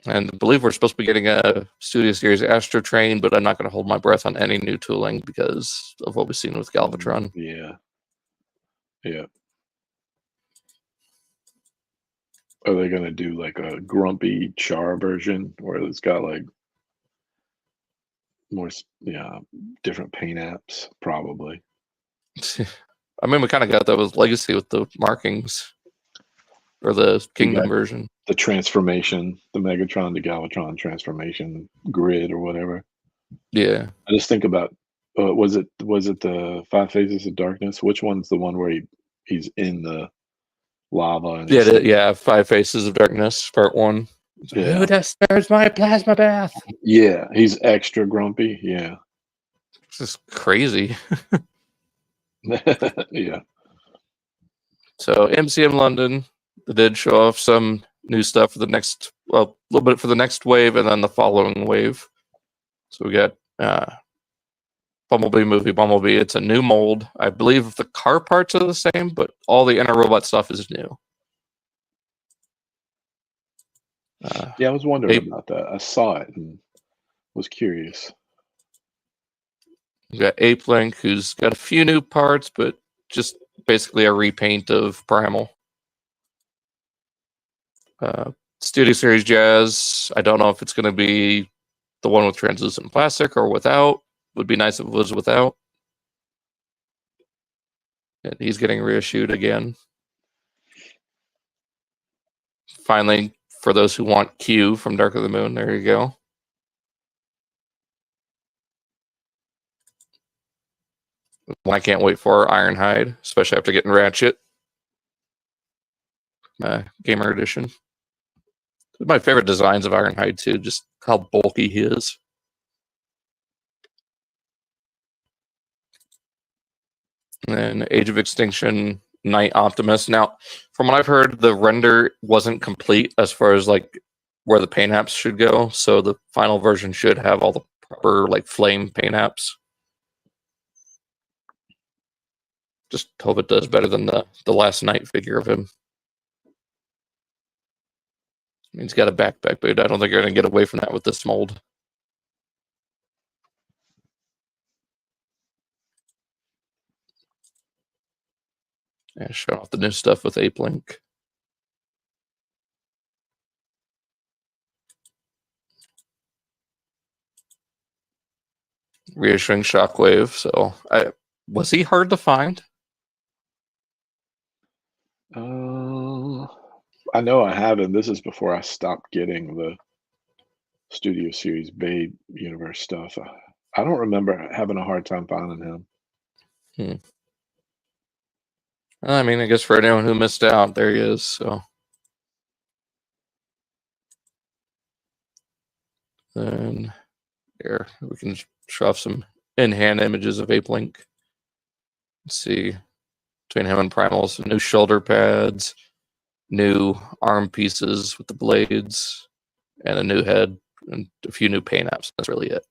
And I believe we're supposed to be getting a Studio Series Astro Train, but I'm not going to hold my breath on any new tooling because of what we've seen with Galvatron. Yeah. Yeah. Are they going to do like a grumpy Char version where it's got like more, different paint apps? Probably. I mean, we kind of got that with Legacy with the markings, or the Kingdom version. The transformation, the Megatron to Galvatron transformation grid or whatever. Yeah. I just think about, was it the 5 Phases of Darkness? Which one's the one where he's in the lava? And yeah, 5 Faces of Darkness, Part 1. Yeah. Who disturbs my plasma bath? Yeah, he's extra grumpy. Yeah. This is crazy. Yeah. So MCM London, they did show off some new stuff for the next, a little bit for the next wave and then the following wave. So we got Bumblebee. It's a new mold. I believe the car parts are the same, but all the inner robot stuff is new. Yeah, I was wondering about that. I saw it and was curious. We got Ape Link, who's got a few new parts, but just basically a repaint of Primal. Studio Series Jazz, I don't know if it's going to be the one with translucent plastic or without. Would be nice if it was without. And he's getting reissued again. Finally, for those who want Q from Dark of the Moon, there you go. I can't wait for Ironhide, especially after getting Ratchet. Gamer Edition. My favorite designs of Ironhide too, just how bulky he is. And then Age of Extinction, Night Optimus. Now, from what I've heard, the render wasn't complete as far as like where the paint apps should go. So the final version should have all the proper like flame paint apps. Just hope it does better than the last Night figure of him. He's got a backpack, but I don't think you're going to get away from that with this mold. Yeah, showing off the new stuff with Ape Link. Reissuing Shockwave. So, was he hard to find? I know I haven't. This is before I stopped getting the Studio Series Babe Universe stuff. I don't remember having a hard time finding him. I mean, I guess for anyone who missed out, there he is. So, then here we can show off some in-hand images of Ape Link. Let's see, between him and Primals, new shoulder pads, new arm pieces with the blades, and a new head, and a few new paint apps. That's really it.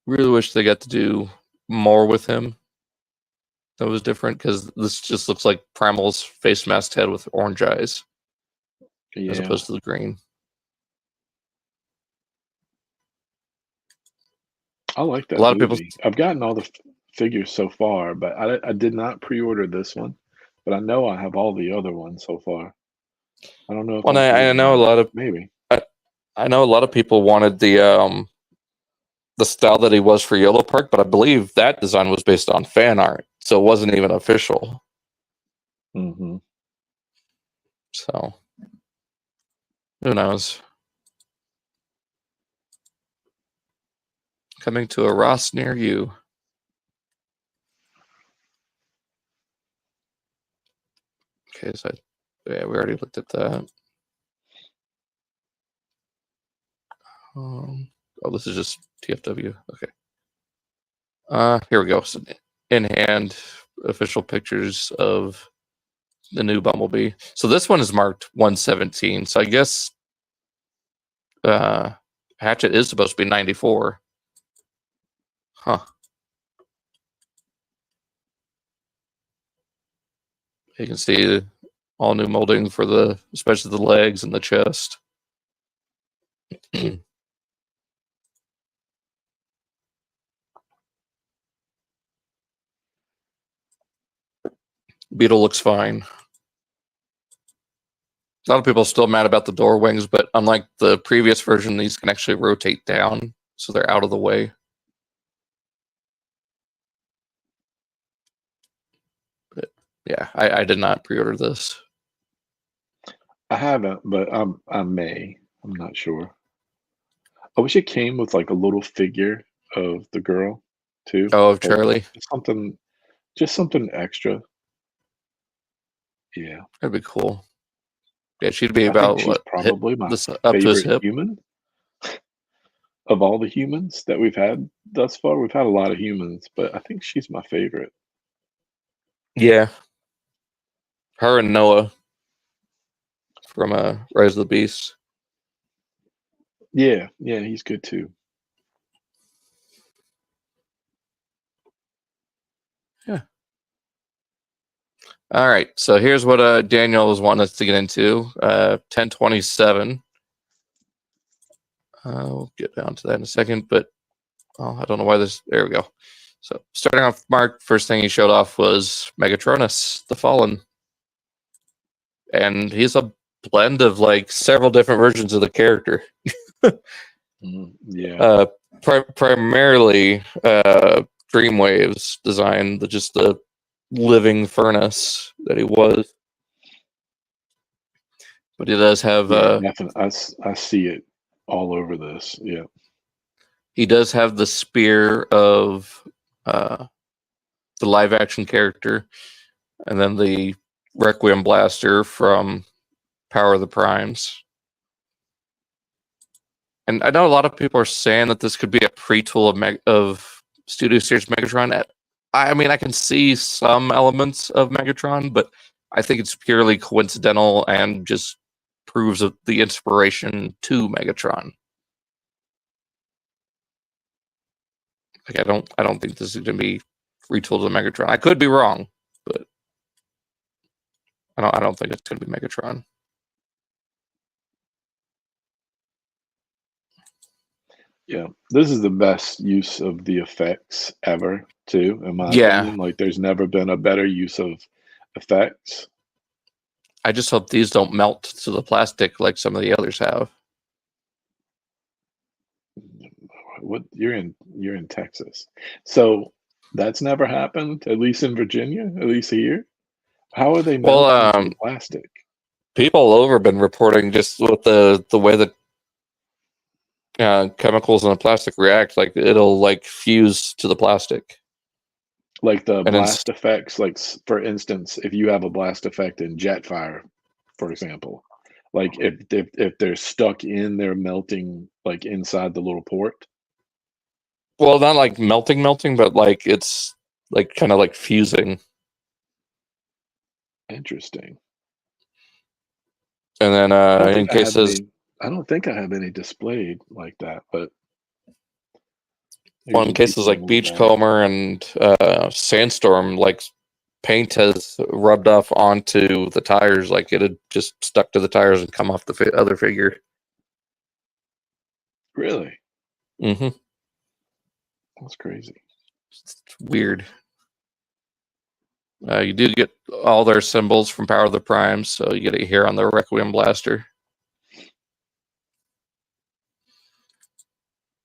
Really wish they got to do more with him. That was different, because this just looks like Primal's face masked head with orange eyes, as opposed to the green. I like that. A lot of people. I've gotten all the figures so far, but I did not pre-order this one. But I know I have all the other ones so far. I don't know if I know a lot of maybe. I know a lot of people wanted the style that he was for Yellow Park, but I believe that design was based on fan art, so it wasn't even official. Mm-hmm. So, who knows? Coming to a Ross near you. Okay, so yeah, we already looked at that. Oh, this is just TFW. Okay. Here we go. So in hand, official pictures of the new Bumblebee. So this one is marked 117. So I guess Hatchet is supposed to be 94. Huh. You can see all new molding for especially the legs and the chest. Beetle looks fine. A lot of people are still mad about the door wings, but unlike the previous version, these can actually rotate down, so they're out of the way. But yeah, I did not pre-order this. I haven't, but I may. I'm not sure. I wish it came with like a little figure of the girl too. Oh, of Charlie. Just something extra. Yeah, That'd be cool. Yeah, she'd be I about think she's probably my up to his favorite hip. human of all the humans that we've had thus far. We've had a lot of humans, but I think she's my favorite. Yeah, her and Noah from Rise of the Beast. Yeah, he's good too. Yeah. All right, so here's what Daniel was wanting us to get into. 1027. We'll get down to that in a second, but Oh, I don't know why this. There we go. So starting off, Mark, first thing he showed off was Megatronus, the Fallen, and he's a blend of like several different versions of the character. Yeah. Primarily Dreamwave's design, just the living furnace that he was. But he does have definitely. I see it all over this. Yeah. he does have the spear of the live action character, and then the Requiem blaster from Power of the Primes. And I know a lot of people are saying that this could be a pre-tool of Studio Series Megatron. I mean, I can see some elements of Megatron, but I think it's purely coincidental and just proves the inspiration to Megatron. Like, I don't think this is going to be retooled to Megatron. I could be wrong, but I don't think it's going to be Megatron. Yeah, this is the best use of the effects ever, too, in my opinion. Like, there's never been a better use of effects. I just hope these don't melt to the plastic like some of the others have. What you're in Texas, so that's never happened. At least in Virginia, at least here. How are they melting to the plastic? People all over have been reporting just with the way that chemicals in the plastic react, like it'll like fuse to the plastic. Like the blast effects, like for instance, if you have a blast effect in Jetfire, for example, like if they're stuck in, they're melting like inside the little port. Well, not like melting, but like it's like kind of like fusing. Interesting. And then in cases, I don't think I have any displayed like that, but well, in cases like Beachcomber and Sandstorm, like paint has rubbed off onto the tires, like it had just stuck to the tires and come off the other figure. Really? Mm-hmm. That's crazy. It's weird. You do get all their symbols from Power of the Primes, so you get it here on the Requiem blaster.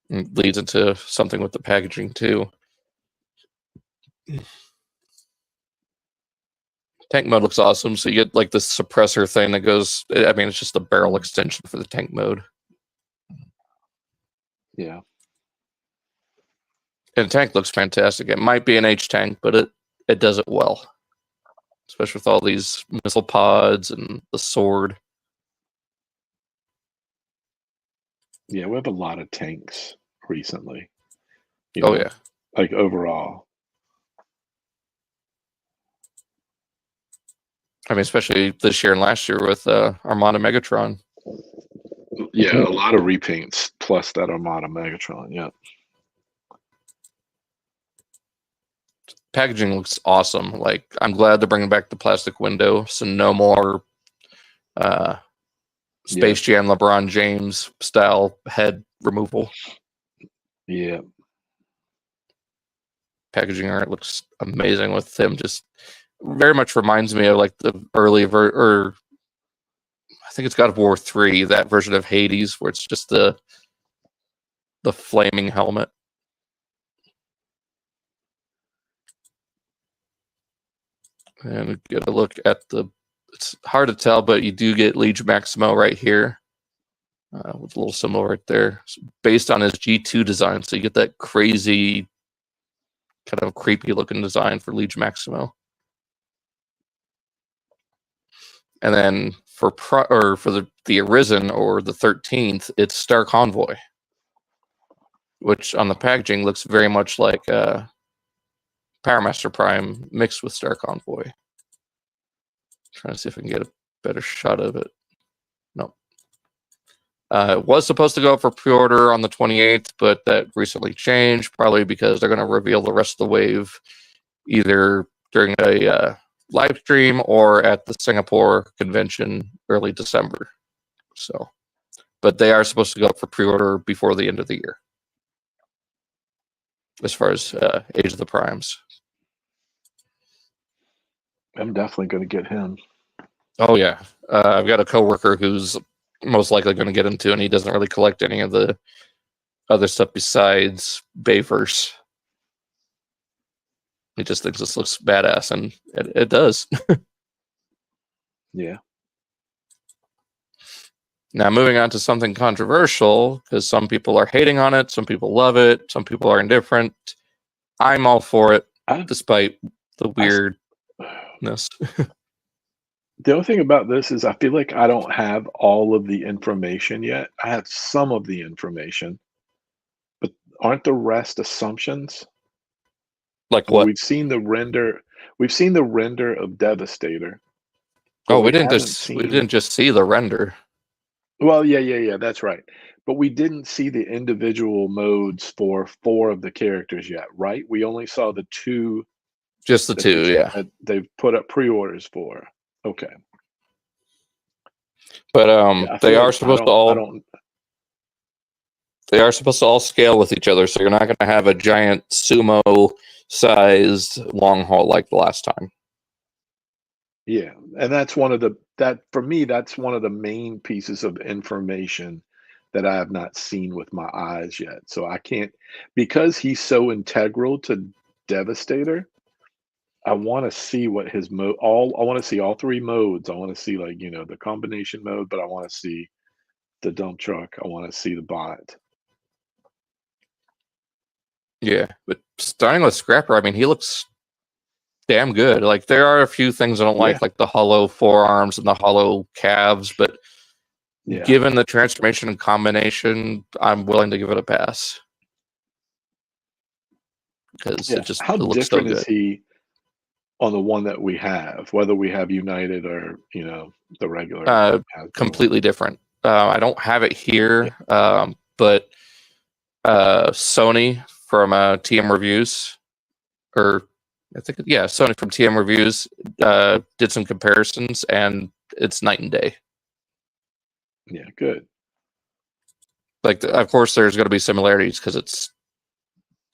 It leads into something with the packaging too. Tank mode looks awesome. So you get like this suppressor thing that goes. I mean, it's just a barrel extension for the tank mode. Yeah. And the tank looks fantastic. It might be an H tank, but it does it well, especially with all these missile pods and the sword. Yeah, we have a lot of tanks recently. Oh yeah, like overall. I mean, especially this year and last year with Armada Megatron. Yeah, a lot of repaints plus that Armada Megatron. Yeah. Packaging looks awesome. Like, I'm glad they're bringing back the plastic window, so no more Space Jam LeBron James style head removal. Yeah. Packaging art looks amazing with him. Just very much reminds me of like the early or I think it's God of War 3, that version of Hades where it's just the flaming helmet. And get a look at it's hard to tell, but you do get Liege Maximo right here with a little symbol right there. It's based on his G2 design, so you get that crazy, kind of creepy looking design for Liege Maximo. And then for the Arisen or the 13th, it's Star Convoy, which on the packaging looks very much like Powermaster Prime mixed with Star Convoy. Trying to see if I can get a better shot of it. No. It was supposed to go for pre-order on the 28th, but that recently changed, probably because they're going to reveal the rest of the wave either during a live stream or at the Singapore convention early December. So, but they are supposed to go for pre-order before the end of the year. as far as Age of the Primes. I'm definitely going to get him. Oh yeah, I've got a coworker who's most likely going to get him too, and he doesn't really collect any of the other stuff besides Bayverse. He just thinks this looks badass, and it does. Yeah. Now, moving on to something controversial, because some people are hating on it, some people love it, some people are indifferent. I'm all for it, despite the weirdness. The only thing about this is I feel like I don't have all of the information yet. I have some of the information, but aren't the rest assumptions? Like I mean, what? we've seen the render. We've seen the render of Devastator, but Oh, we we haven't didn't seen. just see the render. Well, yeah, that's right. But we didn't see the individual modes for 4 of the characters yet, right? We only saw the 2 Just the that they've 2, yeah. that they've put up pre-orders for. Okay. But Yeah, I they feel are like supposed to all scale with each other, so you're not going to have a giant sumo sized long haul like the last time. Yeah, and that's one of the that for me, that's one of the main pieces of information that I have not seen with my eyes yet. So I can't, because he's so integral to Devastator, I want to see what his mode all I want to see all 3 modes. I want to see, like, the combination mode, but I want to see the dump truck. I want to see the bot. Yeah, but starting with Scrapper, I mean, he looks damn good. Like, there are a few things I don't Yeah. like the hollow forearms and the hollow calves, but Yeah. given the transformation and combination, I'm willing to give it a pass. Because Yeah. How it looks so different is good. he on the one that we have, whether we have United or, the regular Hasbro one? Completely different. I don't have it here, but Sony from TM Reviews, or I think, yeah, Sony from TM Reviews did some comparisons, and it's night and day. Yeah, good. Like, of course, there's going to be similarities because it's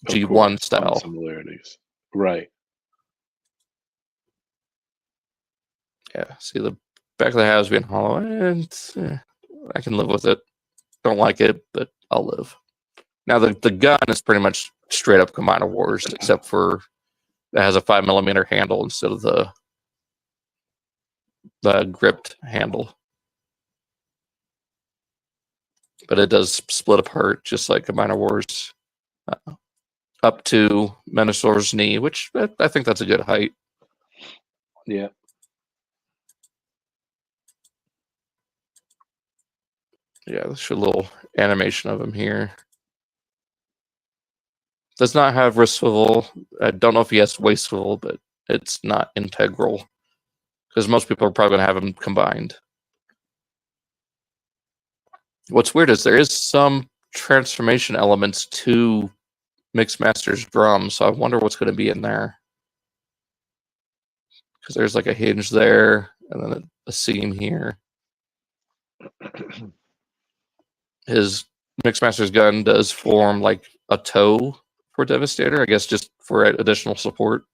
G1 style. Similarities. Right. Yeah, see the back of the house being hollow, and I can live with it. Don't like it, but I'll live. Now the gun is pretty much straight up Combiner Wars, except for it has a 5mm handle instead of the gripped handle. But it does split apart just like Combiner Wars, up to Menosaur's knee, which I think that's a good height. Yeah. Yeah, there's a little animation of him here. Does not have wrist swivel. I don't know if he has waist swivel, but it's not integral because most people are probably going to have them combined. What's weird is there is some transformation elements to Mixmaster's drum, so I wonder what's going to be in there. Because there's like a hinge there, and then a seam here. His Mixmaster's gun does form like a toe for Devastator, I guess, just for additional support.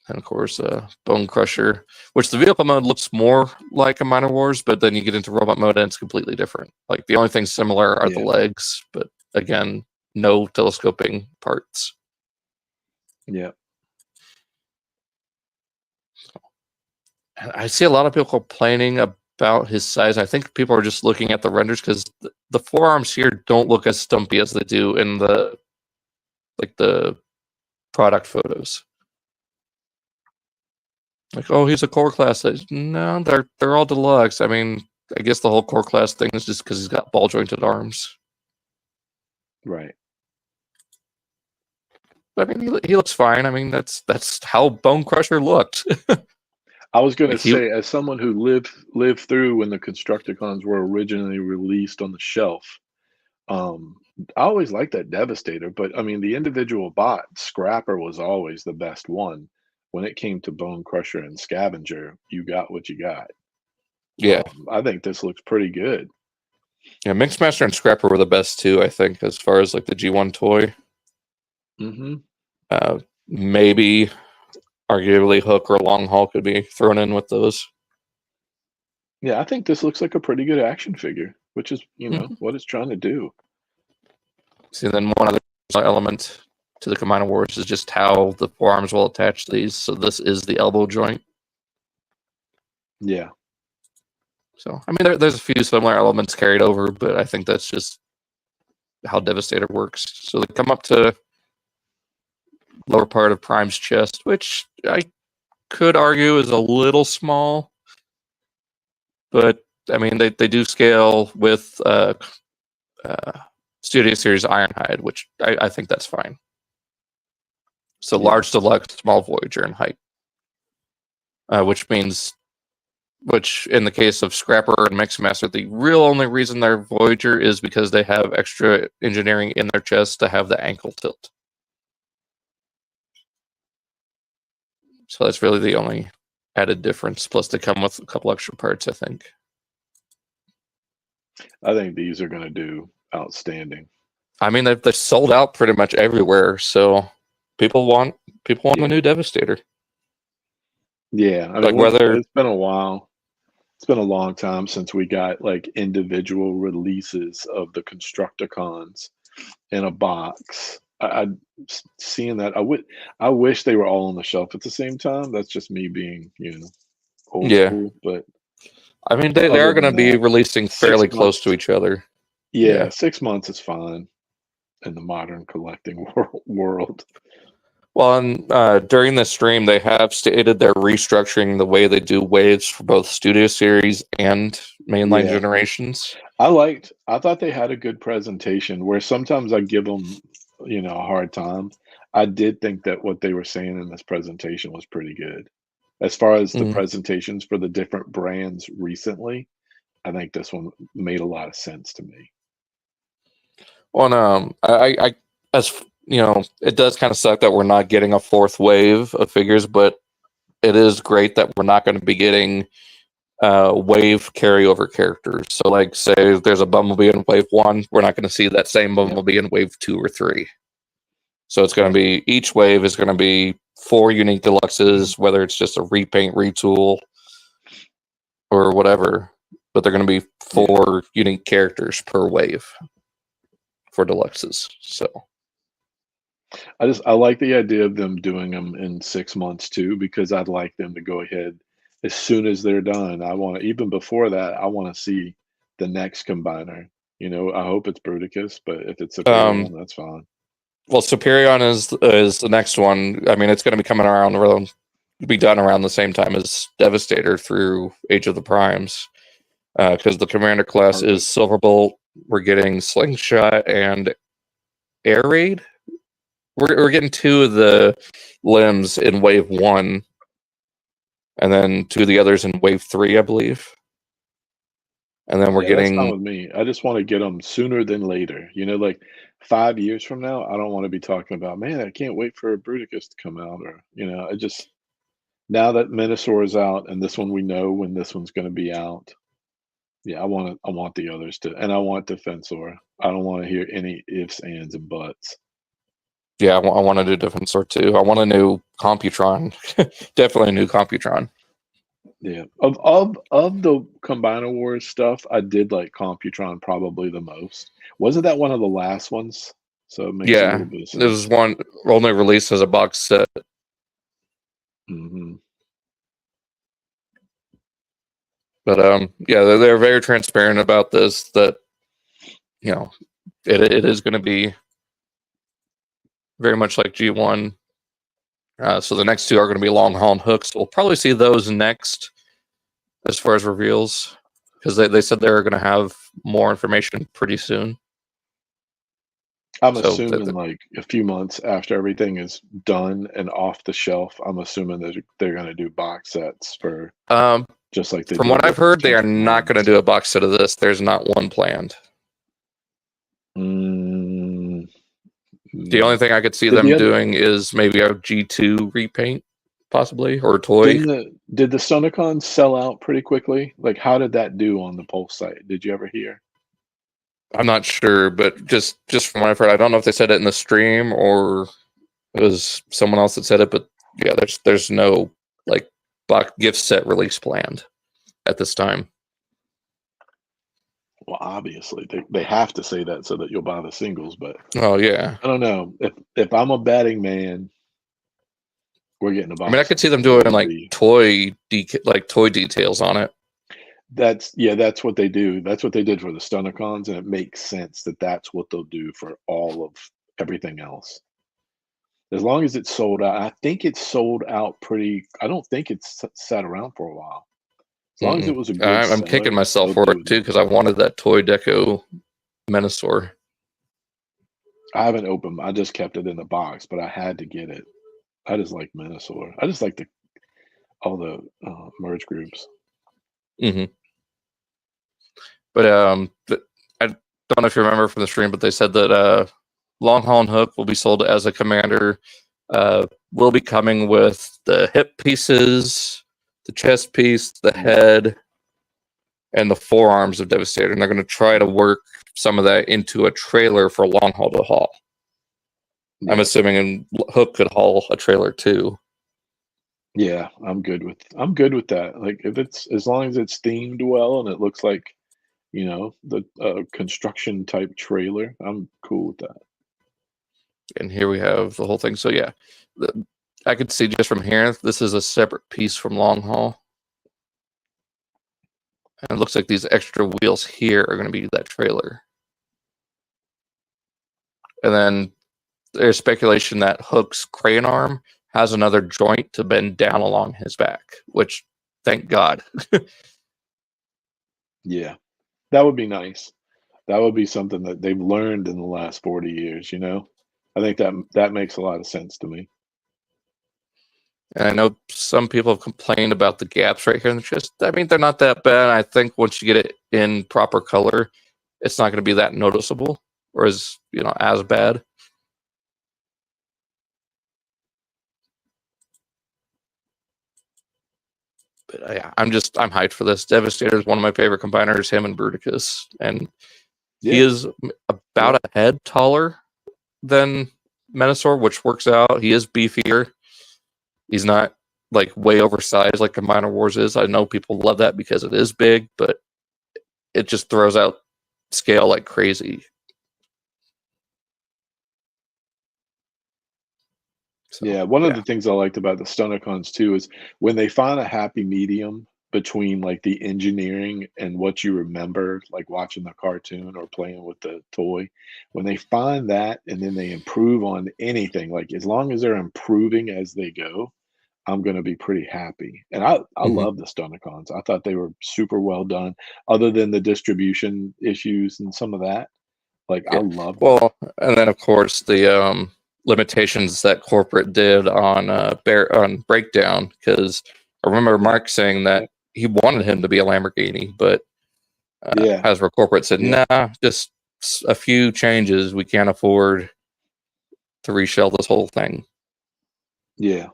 And of course, Bone Crusher, which the vehicle mode looks more like a Minor Wars, but then you get into robot mode and it's completely different. Like, the only thing similar are the legs, but again, no telescoping parts. Yeah. I see a lot of people complaining about his size. I think people are just looking at the renders because the forearms here don't look as stumpy as they do in the product photos. Like, oh, he's a core class size. No, they're all deluxe. I mean, I guess the whole core class thing is just because he's got ball jointed arms. Right. I mean, he looks fine. I mean, that's how Bone Crusher looked. I was going to say, as someone who lived through when the Constructicons were originally released on the shelf, I always liked that Devastator, but I mean, the individual bot, Scrapper, was always the best one. When it came to Bone Crusher and Scavenger, you got what you got. Yeah. I think this looks pretty good. Yeah, Mixmaster and Scrapper were the best two, I think, as far as like the G1 toy. Hmm. Maybe, arguably, Hook or Long Haul could be thrown in with those. Yeah, I think this looks like a pretty good action figure, which is, Mhm. what it's trying to do. See, then one other element to the Combiner Wars is just how the forearms will attach these. So this is the elbow joint. Yeah. So, I mean, there's a few similar elements carried over, but I think that's just how Devastator works. So they come up to lower part of Prime's chest, which I could argue is a little small, but I mean, they do scale with Studio Series Ironhide, which I think that's fine. So Yeah. large deluxe, small Voyager in height, which means, which in the case of Scrapper and Mixmaster, the real only reason they're Voyager is because they have extra engineering in their chest to have the ankle tilt. So that's really the only added difference. Plus, they come with a couple extra parts, I think. I think these are going to do outstanding. I mean, they're sold out pretty much everywhere, so people want Yeah. the new Devastator. Yeah. I Like mean, whether it's been a while. It's been a long time since we got like individual releases of the Constructicons in a box. Seeing that, I wish they were all on the shelf at the same time. That's just me being, old yeah, school. But I mean they other are going to than be that, releasing six fairly close to months. each other. Yeah, Yeah. 6 months is fine in the modern collecting world. Well, and during the stream, they have stated they're restructuring the way they do waves for both Studio Series and mainline Yeah, generations. I thought they had a good presentation where sometimes I give them, a hard time. I did think that what they were saying in this presentation was pretty good. As far as the Mm. presentations for the different brands recently, I think this one made a lot of sense to me. Well, I as you know, it does kind of suck that we're not getting a fourth wave of figures, but it is great that we're not going to be getting wave carryover characters. So, like, say there's a Bumblebee in Wave 1, we're not going to see that same Yep. Bumblebee in Wave 2 or 3. So it's going to Right. be, each wave is going to be 4 unique deluxes, whether it's just a repaint, retool, or whatever. But they're going to be Yeah. 4 unique characters per wave for deluxes. So I like the idea of them doing them in 6 months too, because I'd like them to go ahead as soon as they're done. I want to, even before that, I want to see the next combiner. I hope it's Bruticus, but if it's Superion, that's fine. well, Superion is the next one. I mean, it's going to be coming around, be done around the same time as Devastator through Age of the Primes, because the Commander class is Perfect. Silverbolt. We're getting Slingshot and Air Raid. We're getting 2 of the limbs in Wave 1, and then 2 of the others in Wave 3, I believe. And then we're Yeah, that's fine getting with me. I just want to get them sooner than later. Like 5 years from now, I don't want to be talking about, man, I can't wait for a Bruticus to come out, or I just now that Minosaur is out and this one we know when this one's going to be out. Yeah, I want the others to, and I want Defensor. I don't want to hear any ifs, ands, and buts. yeah, I want to do Defensor too. I want a new Computron, definitely a new Computron. Yeah, of the Combiner Wars stuff, I did like Computron probably the most. Wasn't that one of the last ones? So it makes a Yeah, little bit of this was sense. one only released as a box set. Hmm. But yeah, they're very transparent about this. That you know, it is going to be very much like G1. So the next 2 are going to be Long Haul and Hooks. We'll probably see those next as far as reveals, because they said they're going to have more information pretty soon. I'm So assuming like a few months after everything is done and off the shelf, I'm assuming that they're going to do box sets for just like they from did what I've with heard, they are not going to Transformers. do a box set of this. There's not one planned. Mm, The only mm. thing I could see Did the them other? doing is maybe a G2 repaint, possibly, or a toy. Did the Stunticons sell out pretty quickly? Like, how did that do on the Pulse site? Did you ever hear? I'm not sure, but just from what I've heard, I don't know if they said it in the stream or it was someone else that said it, but yeah, there's no like box gift set release planned at this time. Well, obviously they have to say that so that you'll buy the singles, but Oh yeah, I don't know. If I'm a betting man, we're getting a I mean, I box could set. see them It doing would like be toy details on it. that's what they do. That's what they did for the Stunticons, and it makes sense that that's what they'll do for all of everything else. As long as it's sold out, I think it's sold out pretty. I don't think it's sat around for a while. As long as it Mm-mm. was a good I'm kicking seller, myself they'll for do it it too again. because I wanted that toy deco Menasor. I haven't opened. I just kept it in the box, but I had to get it. I just like Minosaur. I just like all the merge groups. Mm-hmm. But I don't know if you remember from the stream, but they said that Long Haul and Hook will be sold as a commander. Will be coming with the hip pieces, the chest piece, the head, and the forearms of Devastator. And they're going to try to work some of that into a trailer for Long Haul to haul. I'm Yeah, assuming Hook could haul a trailer too. yeah, I'm good with that. Like if it's as long as it's themed well and it looks like the construction type trailer, I'm cool with that. And here we have the whole thing. So yeah, I could see just from here, this is a separate piece from Long Haul. And it looks like these extra wheels here are going to be that trailer. And then there's speculation that Hook's crane arm has another joint to bend down along his back, which, thank God. Yeah, that would be nice. That would be something that they've learned in the last 40 years. I think that makes a lot of sense to me. And I know some people have complained about the gaps right here in the chest. I mean, they're not that bad. I think once you get it in proper color, it's not going to be that noticeable or as bad. But yeah, I'm hyped for this. Devastator is one of my favorite combiners, him and Bruticus. And he Yeah, is about a head taller than Menasor, which works out. He is beefier. He's not like way oversized like Combiner Wars is. I know people love that because it is big, but it just throws out scale like crazy. So, yeah. One of the things I liked about the Stunticons too is when they find a happy medium between like the engineering and what you remember, like watching the cartoon or playing with the toy. When they find that and then they improve on anything, like as long as they're improving as they go, I'm gonna be pretty happy. And I mhm. love the Stunticons. I thought they were super well done, other than the distribution issues and some of that. Like I Yeah. love them. Well, and then of course the limitations that corporate did on on Breakdown, because I remember Yeah. Mark saying that Yep. he wanted him to be a Lamborghini, but Yeah. Hasbro corporate said, Yeah. nah, just a few changes. We can't afford to reshell this whole thing. Yeah.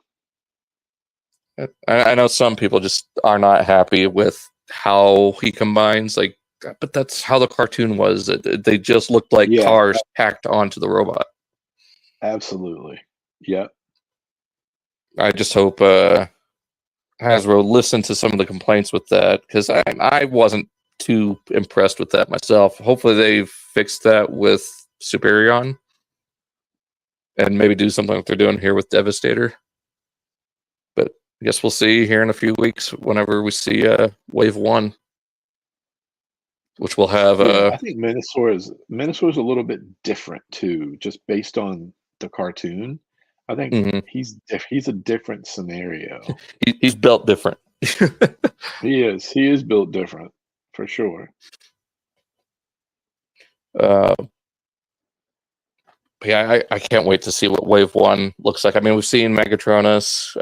I know some people just are not happy with how he combines, like, but that's how the cartoon was. They just looked like Yeah. cars packed onto the robot. Absolutely. Yep. I just hope Hasbro listened to some of the complaints with that, because I wasn't too impressed with that myself. Hopefully they've fixed that with Superion and maybe do something like they're doing here with Devastator. But I guess we'll see here in a few weeks whenever we see Wave 1, which will have Yeah. I think Minosaur is a little bit different too, just based on the cartoon. I think mhm. he's a different scenario. He's built different. He is. He is built different for sure. uh, yeah, I can't wait to see what Wave 1 looks like. I mean, we've seen Megatronus.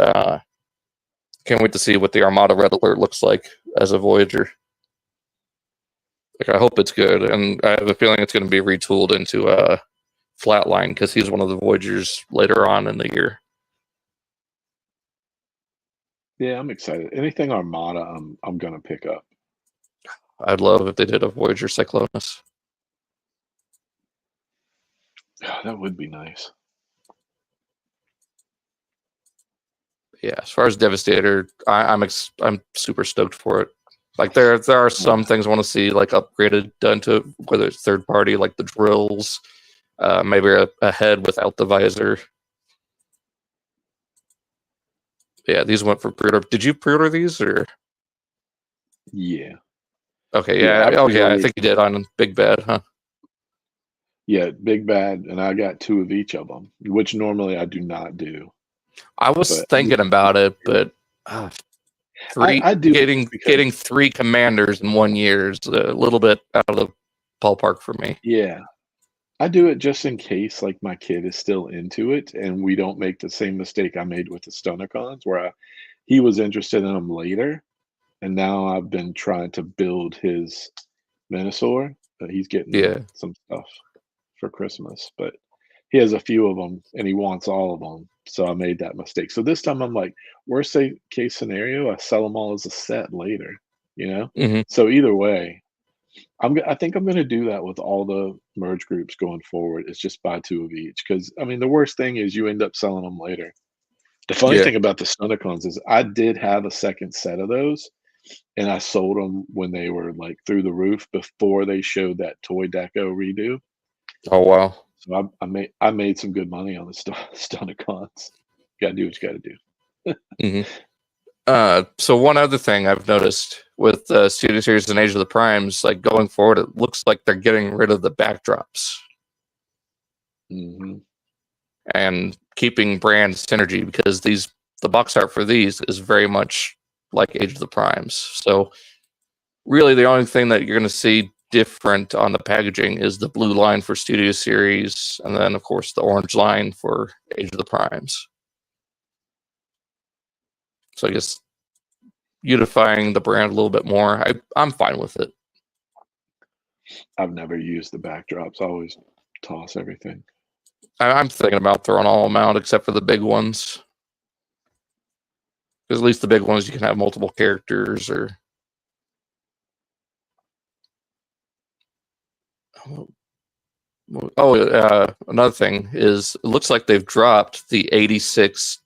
Can't wait to see what the Armada Red Alert looks like as a Voyager. Like, I hope it's good, and I have a feeling it's going to be retooled into Flatline, because he's one of the Voyagers later on in the year. Yeah, I'm excited. Anything Armada, I'm gonna pick up. I'd love if they did a Voyager Cyclonus. That would be nice. Yeah, as far as Devastator, I'm super stoked for it. Like there are some things I want to see like upgraded done to it, whether it's third party, like the drills, maybe a head without the visor. Yeah, these went for pre-order. Did you pre-order these or? Yeah. Okay, Yeah, yeah, I oh yeah, I pre-ordered. think you did on Big Bad, huh? Yeah, Big Bad, and I got 2 of each of them, which normally I do not do. I was But thinking about it, but uh, I do it just because. getting 3 commanders in 1 year is a little bit out of the ballpark for me. Yeah, I do it just in case, like, my kid is still into it, and we don't make the same mistake I made with the Stunticons, where he was interested in them later, and now I've been trying to build his Venusaur. He's getting Yeah, some stuff for Christmas, but he has a few of them and he wants all of them. So I made that mistake. So this time I'm like, case scenario, I sell them all as a set later, you know? hmm So either way, I think I'm going to do that with all the merge groups going forward. It's just buy 2 of each. Because I mean, the worst thing is you end up selling them later. The funny yeah. thing about the Stunticons is I did have a second set of those, and I sold them when they were like through the roof before they showed that Toy Deco redo. Oh wow. So I made some good money on the Stunticons. Gotta do what you gotta do. hmm So one other thing I've noticed with Studio Series and Age of the Primes, like going forward, it looks like they're getting rid of the backdrops Mhm. and keeping brand synergy because the box art for these is very much like Age of the Primes. So really, the only thing that you're going to see different on the packaging is the blue line for Studio Series, and then of course the orange line for Age of the Primes. So I guess unifying the brand a little bit more, I'm fine with it. I've never used the backdrops. I always toss everything. I'm thinking about throwing all of them out except for the big ones. Because at least the big ones you can have multiple characters or. Oh, another thing is it looks like they've dropped the 86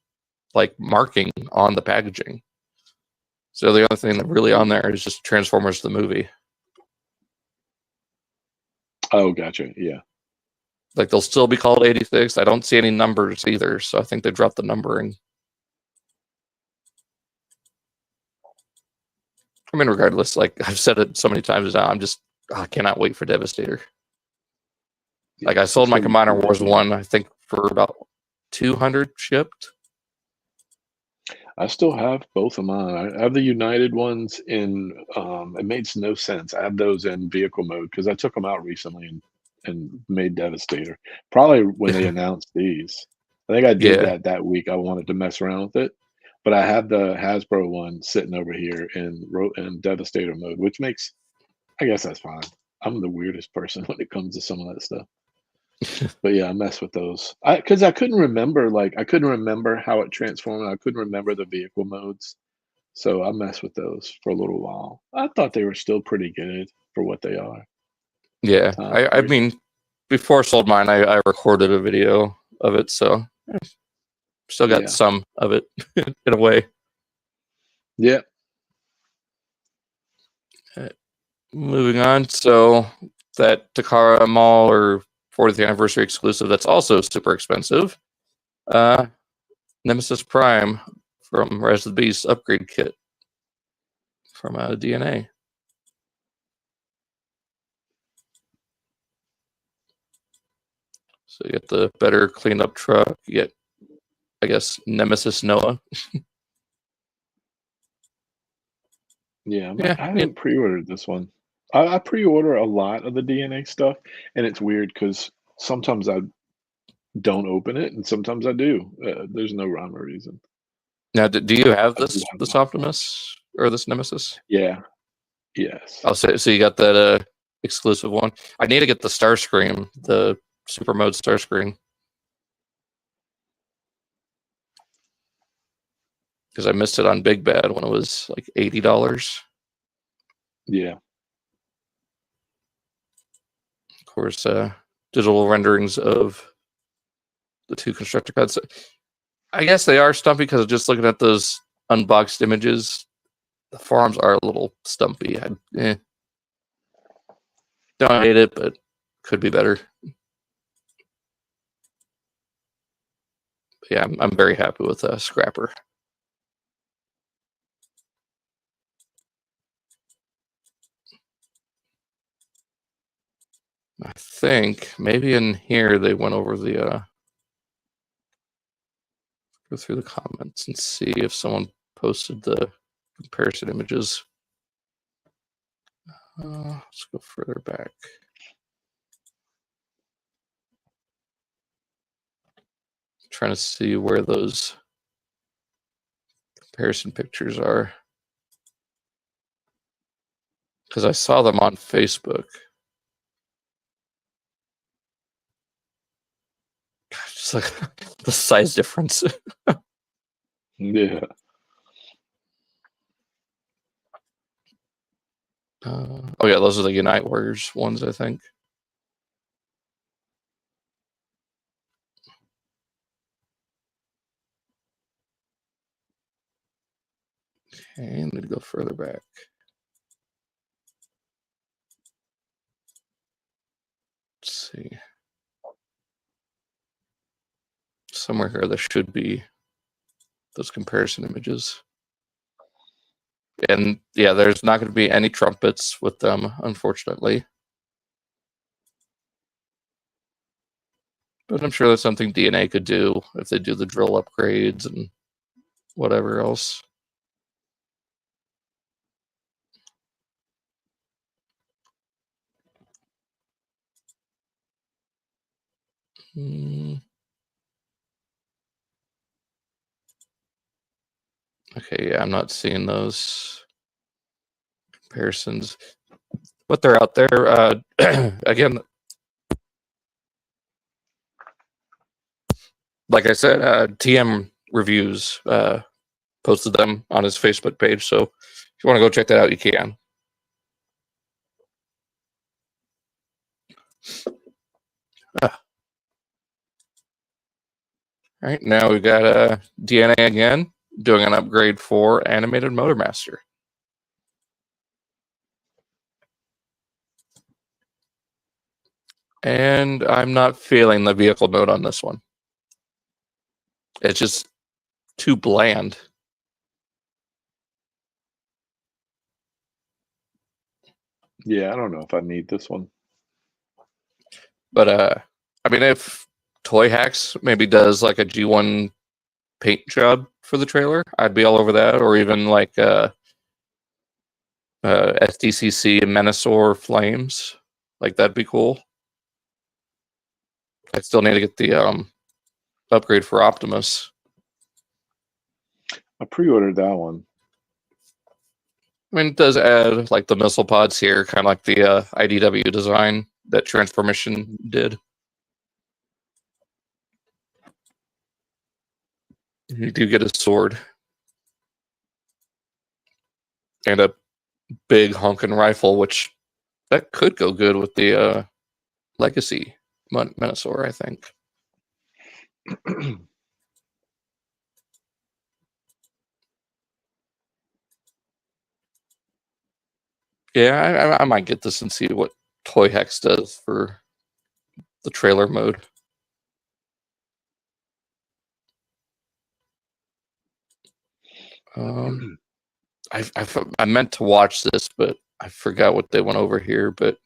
like marking on the packaging. So the other thing that really on there is just Transformers the movie. Oh, gotcha. Yeah. Like they'll still be called 86. I don't see any numbers either, so I think they dropped the numbering. I mean, regardless, like I've said it so many times now, I cannot wait for Devastator. Like Yeah. I sold It's my gonna be Combiner cool to Wars see. 1, I think for about 200 shipped. I still have both of mine. I have the United ones in, it makes no sense. I have those in vehicle mode because I took them out recently and made Devastator. Probably when they announced these. I think I did Yeah, that week. I wanted to mess around with it, but I have the Hasbro one sitting over here in Devastator mode, which makes, I guess that's fine. I'm the weirdest person when it comes to some of that stuff. But yeah, I mess with those. Because I couldn't remember, like, I couldn't remember how it transformed. I couldn't remember the vehicle modes. So I messed with those for a little while. I thought they were still pretty good for what they are. yeah. Time I period. mean, before I sold mine, I recorded a video of it, so still got Yeah. some of it in a way. Yeah. Moving on, so that Takara Mall or 40th anniversary exclusive that's also super expensive. Uh, Nemesis Prime from Rise of the Beast upgrade kit from DNA. So you get the better cleaned up truck. You get, I guess, Nemesis Noah. Yeah. Yeah, I haven't pre-ordered this one. I pre-order a lot of the DNA stuff, and it's weird because sometimes I don't open it, and sometimes I do. There's no rhyme or reason. now, do you have I do have this a bunch. Optimus or this Nemesis? Yeah. Yes. I'll say so. You got that exclusive one. I need to get the Starscream, the super mode Starscream. because I missed it on Big Bad when it was like $80. Yeah. Of course, digital renderings of the two constructor cuts. I guess they are stumpy because just looking at those unboxed images, the forearms are a little stumpy. Don't hate it, but could be better. But yeah, I'm very happy with Scrapper. I think maybe in here they went over the go through the comments and see if someone posted the comparison images. Let's go further back. Trying to see where those comparison pictures are, because I saw them on Facebook. Just like the size difference. Yeah. Oh yeah, those are the Unite Warriors ones, I think. Okay, I'm gonna go further back. Let's see. Somewhere here there should be those comparison images. And yeah, there's not going to be any trumpets with them, unfortunately. But I'm sure that's something DNA could do if they do the drill upgrades and whatever else. Okay, yeah, I'm not seeing those comparisons, but they're out there. Again, like I said, TM Reviews posted them on his Facebook page. So if you want to go check that out, you can. All right, now we've got DNA again doing an upgrade for Animated Motormaster. And I'm not feeling the vehicle mode on this one. It's just too bland. Yeah, I don't know if I need this one. But I mean, if Toy Hacks maybe does like a G1 paint job for the trailer, I'd be all over that. Or even like SDCC and Menasor Flames, like that'd be cool. I still need to get the upgrade for Optimus. I pre-ordered that one. I mean, it does add like the missile pods here, kind of like the IDW design that Transformation did. You do get a sword and a big honking rifle, which that could go good with the Legacy Menasor, I think. Yeah, I might get this and see what Toy Hex does for the trailer mode. I meant to watch this, but I forgot what they went over here. But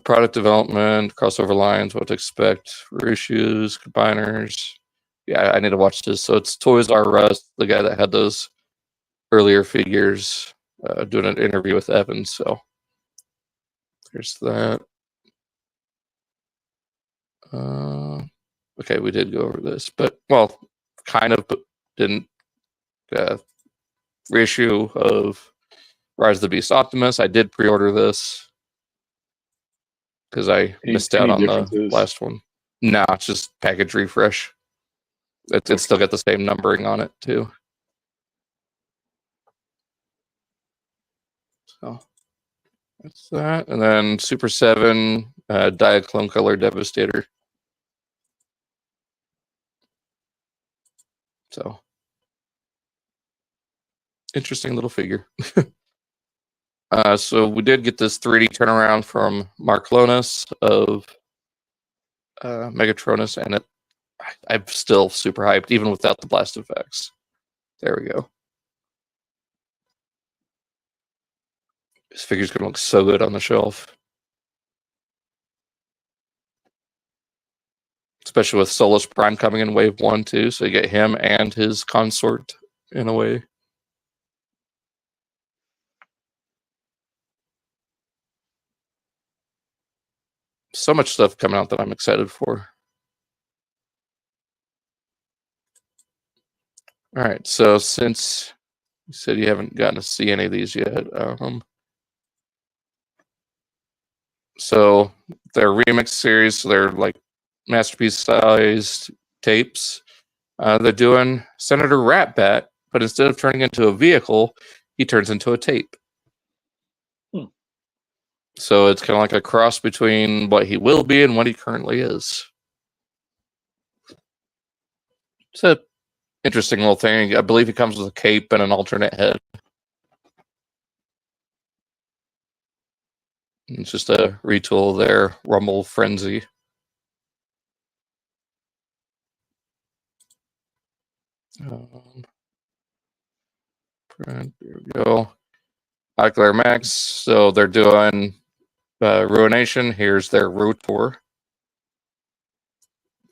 product development, crossover lines, what to expect, reissues, combiners. Yeah, I need to watch this. So it's Toys R Us, the guy that had those earlier figures, doing an interview with Evan. So there's that. Okay, we did go over this, but well, kind of, but didn't. Reissue of Rise of the Beast Optimus. I did pre-order this because I missed out on the last one. No, it's just package refresh. It's still got the same numbering on it too. So that's that. And then Super 7 Diaclone Color Devastator. So interesting little figure. So we did get this 3D turnaround from Marclonus of Megatronus, and I'm still super hyped, even without the blast effects. There we go. This figure's gonna look so good on the shelf. Especially with Solus Prime coming in wave 1 too, so you get him and his consort in a way. So much stuff coming out that I'm excited for. All right, so since you said you haven't gotten to see any of these yet, so they're remix series, so they're like masterpiece-sized tapes. They're doing Senator Ratbat, but instead of turning into a vehicle, he turns into a tape. So it's kind of like a cross between what he will be and what he currently is. It's an interesting little thing. I believe he comes with a cape and an alternate head. It's just a retool there, Rumble Frenzy. Here we go. Ocular Max. So they're doing Ruination. Here's their Rotor.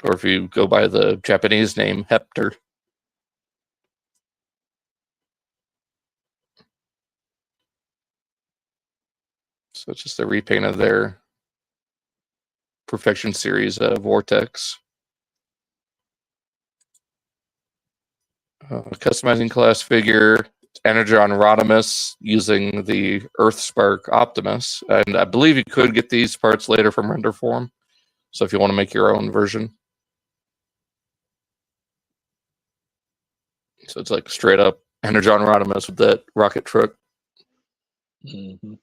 Or if you go by the Japanese name, Hepter. So it's just a repaint of their Perfection series Vortex. Customizing class figure, Energon Rodimus using the Earthspark Optimus. And I believe you could get these parts later from render form. So if you want to make your own version. So it's like straight up Energon Rodimus with that rocket truck. Mm-hmm.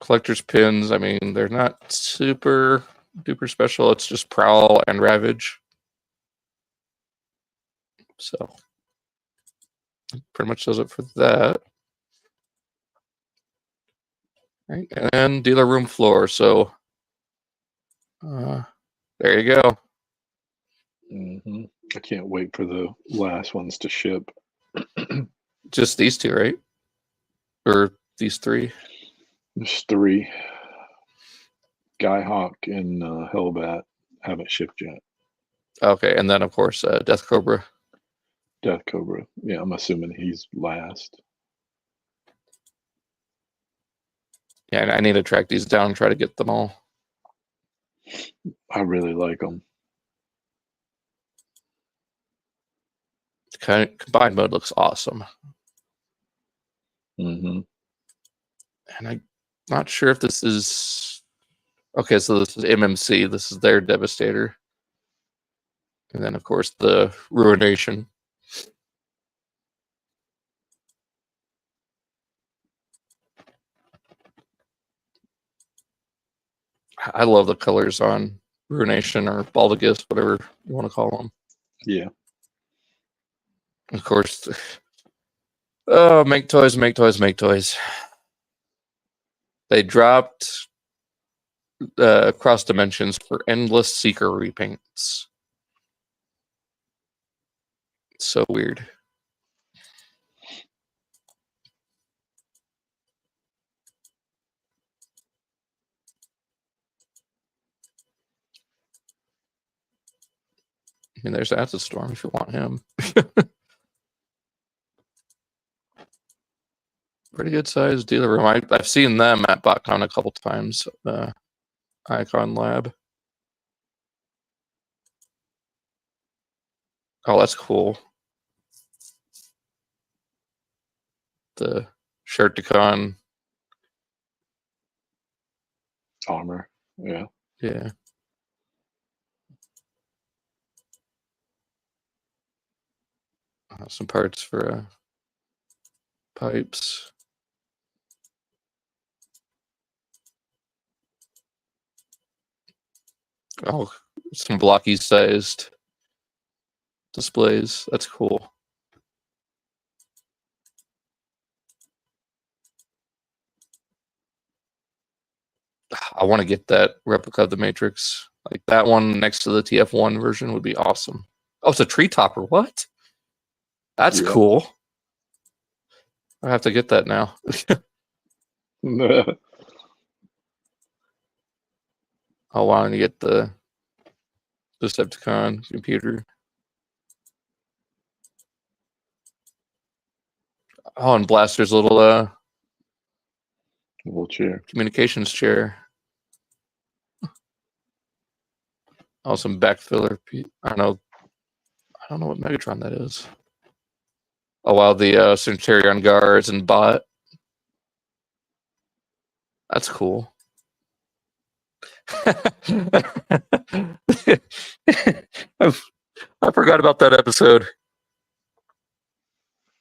Collector's pins, I mean, they're not super duper special. It's just Prowl and Ravage. So pretty much does it for that. Right, and dealer room floor. So there you go. Mm-hmm. I can't wait for the last ones to ship. Just these two, right? Or these three? There's 3. Skyhawk and Hellbat haven't shipped yet. Okay, and then of course Death Cobra. Death Cobra. Yeah, I'm assuming he's last. Yeah, I need to track these down and try to get them all. I really like them. Combined mode looks awesome. Mm-hmm. And I'm not sure if this is... Okay, so this is MMC. This is their Devastator. And then, of course, the Ruination. I love the colors on Ruination or Baldagus, whatever you want to call them. Yeah. Of course. Oh, make toys, make toys, make toys. They dropped Cross Dimensions for Endless Seeker repaints. So weird. I mean, there's Acid Storm if you want him. Pretty good size dealer room. I've seen them at BotCon a couple times. Icon Lab. Oh, that's cool. The Shirticon Armor. Yeah. Yeah. Some parts for pipes. Oh, some blocky sized displays. That's cool. I want to get that replica of the Matrix. Like that one next to the TF1 version would be awesome. Oh, it's a tree topper. What? That's Yep. cool. I have to get that now. I want to get the Decepticon computer. Oh, and Blaster's little little chair. communications chair. Oh, some backfiller. I don't know what Megatron that is. Oh wow, the Centurion guards and bot. That's cool. I forgot about that episode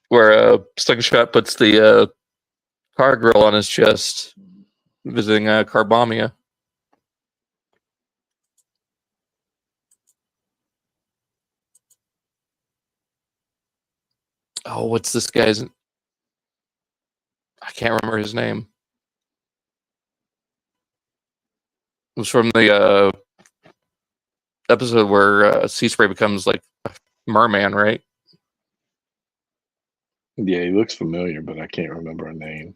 where Slingshot puts the car grill on his chest, visiting Carbomia. Oh, what's this guy's? I can't remember his name. It was from the episode where Sea Spray becomes like a merman, right? Yeah, he looks familiar, but I can't remember a name.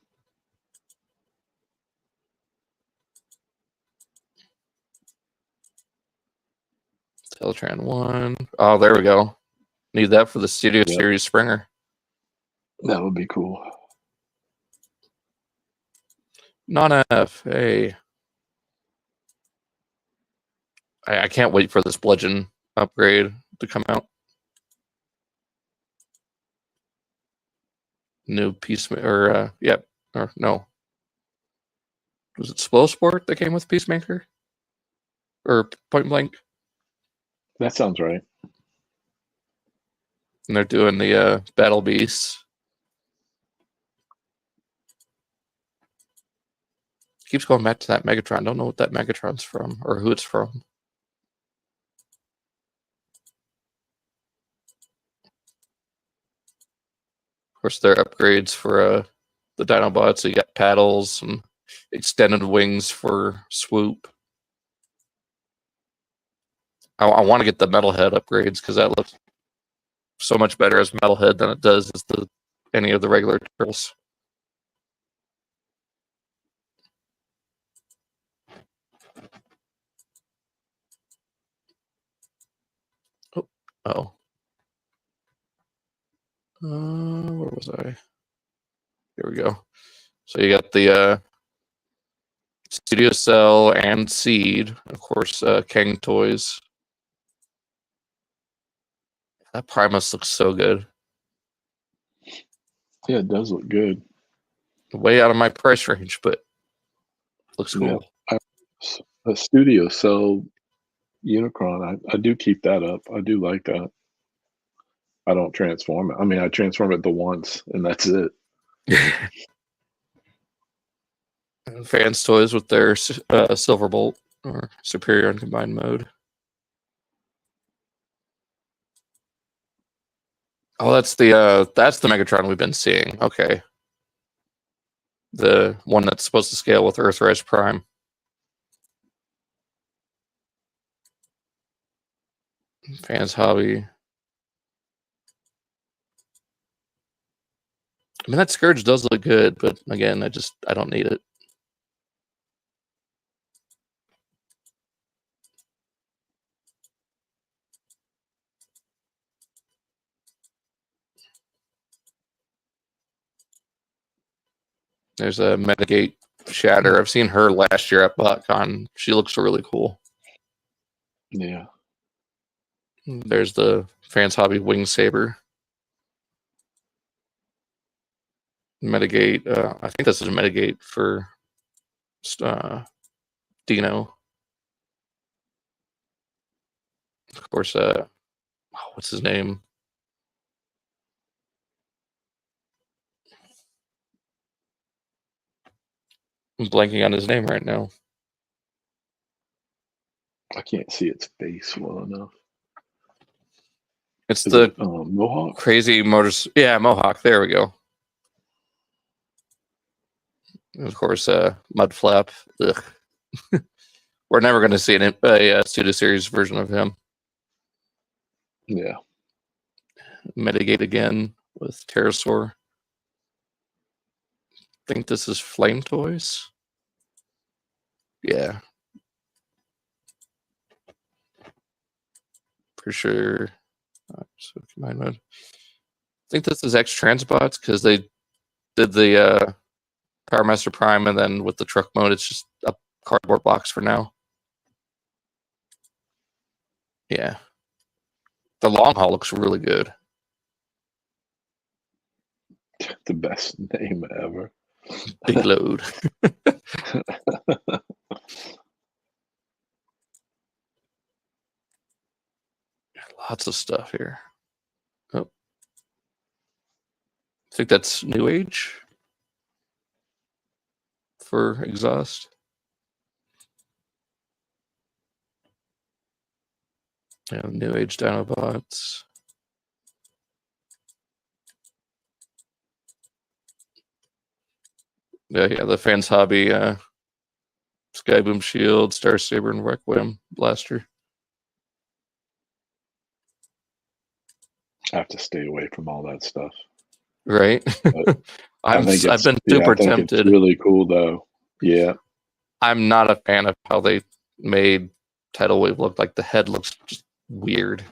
Teletran 1. Oh, there we go. Need that for the Studio Series Springer. That would be cool. Non-F. Hey. I can't wait for this bludgeon upgrade to come out. New Peacemaker, or no. Was it Slow Sport that came with Peacemaker? Or Point Blank? That sounds right. And they're doing the Battle Beasts. Keeps going back to that Megatron. Don't know what that Megatron's from or who it's from. Of course, there are upgrades for the Dinobots. So you got paddles and extended wings for swoop. I want to get the Metalhead upgrades because that looks so much better as Metalhead than it does as any of the regular turtles. Oh. Where was I? Here we go. So you got the Studio Cell and Seed, of course, Kang Toys. That Primus looks so good. Yeah, it does look good. Way out of my price range, but looks cool. Yeah. A Studio Cell Unicron, I do keep that up. I do like that. I don't transform it. I mean, I transform it the once, and that's it. Fans Toys with their Silverbolt or Superior and Combined Mode. Oh, that's the Megatron we've been seeing. Okay, the one that's supposed to scale with Earthrise Prime. Fans Hobby. I mean, that Scourge does look good, but again, I don't need it. There's a Metagate Shatter. I've seen her last year at BotCon. She looks really cool. Yeah. There's the Fans Hobby Wing Saber. Metagate. I think this is a Metagate for Dino. Of course, what's his name? I'm blanking on his name right now. I can't see its face well enough. It's Is the it, Mohawk? crazy motors. Yeah, Mohawk. There we go. And of course, Mudflap. Ugh. We're never going to see a pseudo series version of him. Yeah. Mitigate again with Pterosaur. I think this is Flame Toys. Yeah. For sure. So I think this is X Transbots because they did the Power Master Prime, and then with the truck mode, it's just a cardboard box for now. Yeah. The long haul looks really good. The best name ever. Big load. Lots of stuff here. Oh. I think that's New Age for exhaust. Yeah, New Age Dinobots. Yeah, the Fans Hobby, Skyboom Shield, Star Saber, and Requiem Blaster. I have to stay away from all that stuff. Right? I've been super I think tempted. It's really cool though. Yeah. I'm not a fan of how they made Tidal Wave look. Like the head looks just weird.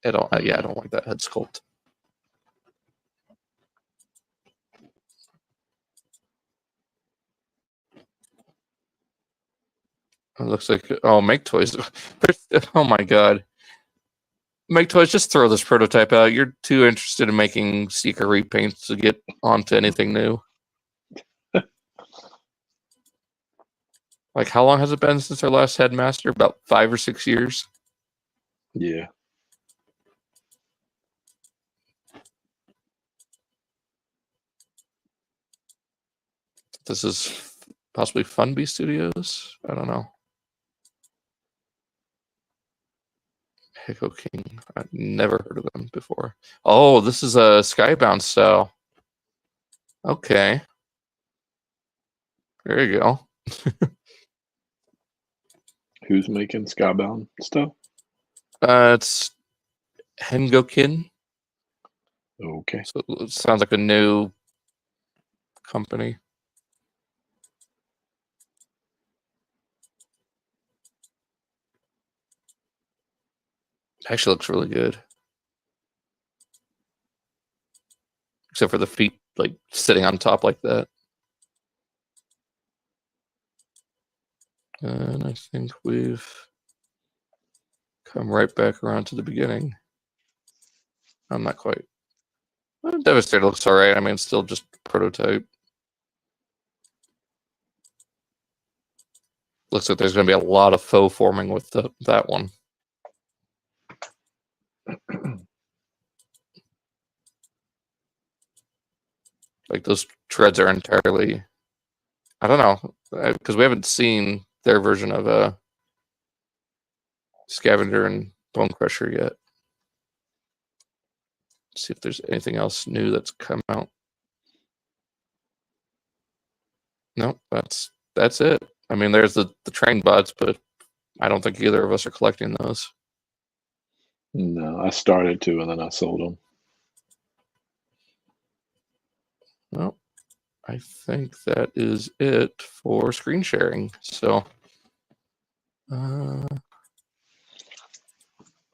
I don't like that head sculpt. It looks like, Make Toys. Oh my god. Make Toys, just throw this prototype out. You're too interested in making Seeker repaints to get onto anything new. Like, how long has it been since our last headmaster? About 5 or 6 years? Yeah. This is possibly Funbee Studios? I don't know. Hicko King. I've never heard of them before. Oh, this is a Skybound style. Okay. There you go. Who's making Skybound stuff? It's Hengokin. Okay. So it sounds like a new company. Actually looks really good. Except for the feet, like, sitting on top like that. And I think we've come right back around to the beginning. I'm not quite. Well, Devastator looks all right. I mean, it's still just prototype. Looks like there's going to be a lot of faux forming with that one. Like, those treads are entirely, I don't know, because we haven't seen their version of Scavenger and Bone Crusher yet. Let's see if there's anything else new that's come out. No, that's it. I mean, there's the train bots, but I don't think either of us are collecting those. No, I started to, and then I sold them. Well, I think that is it for screen sharing. So, yeah,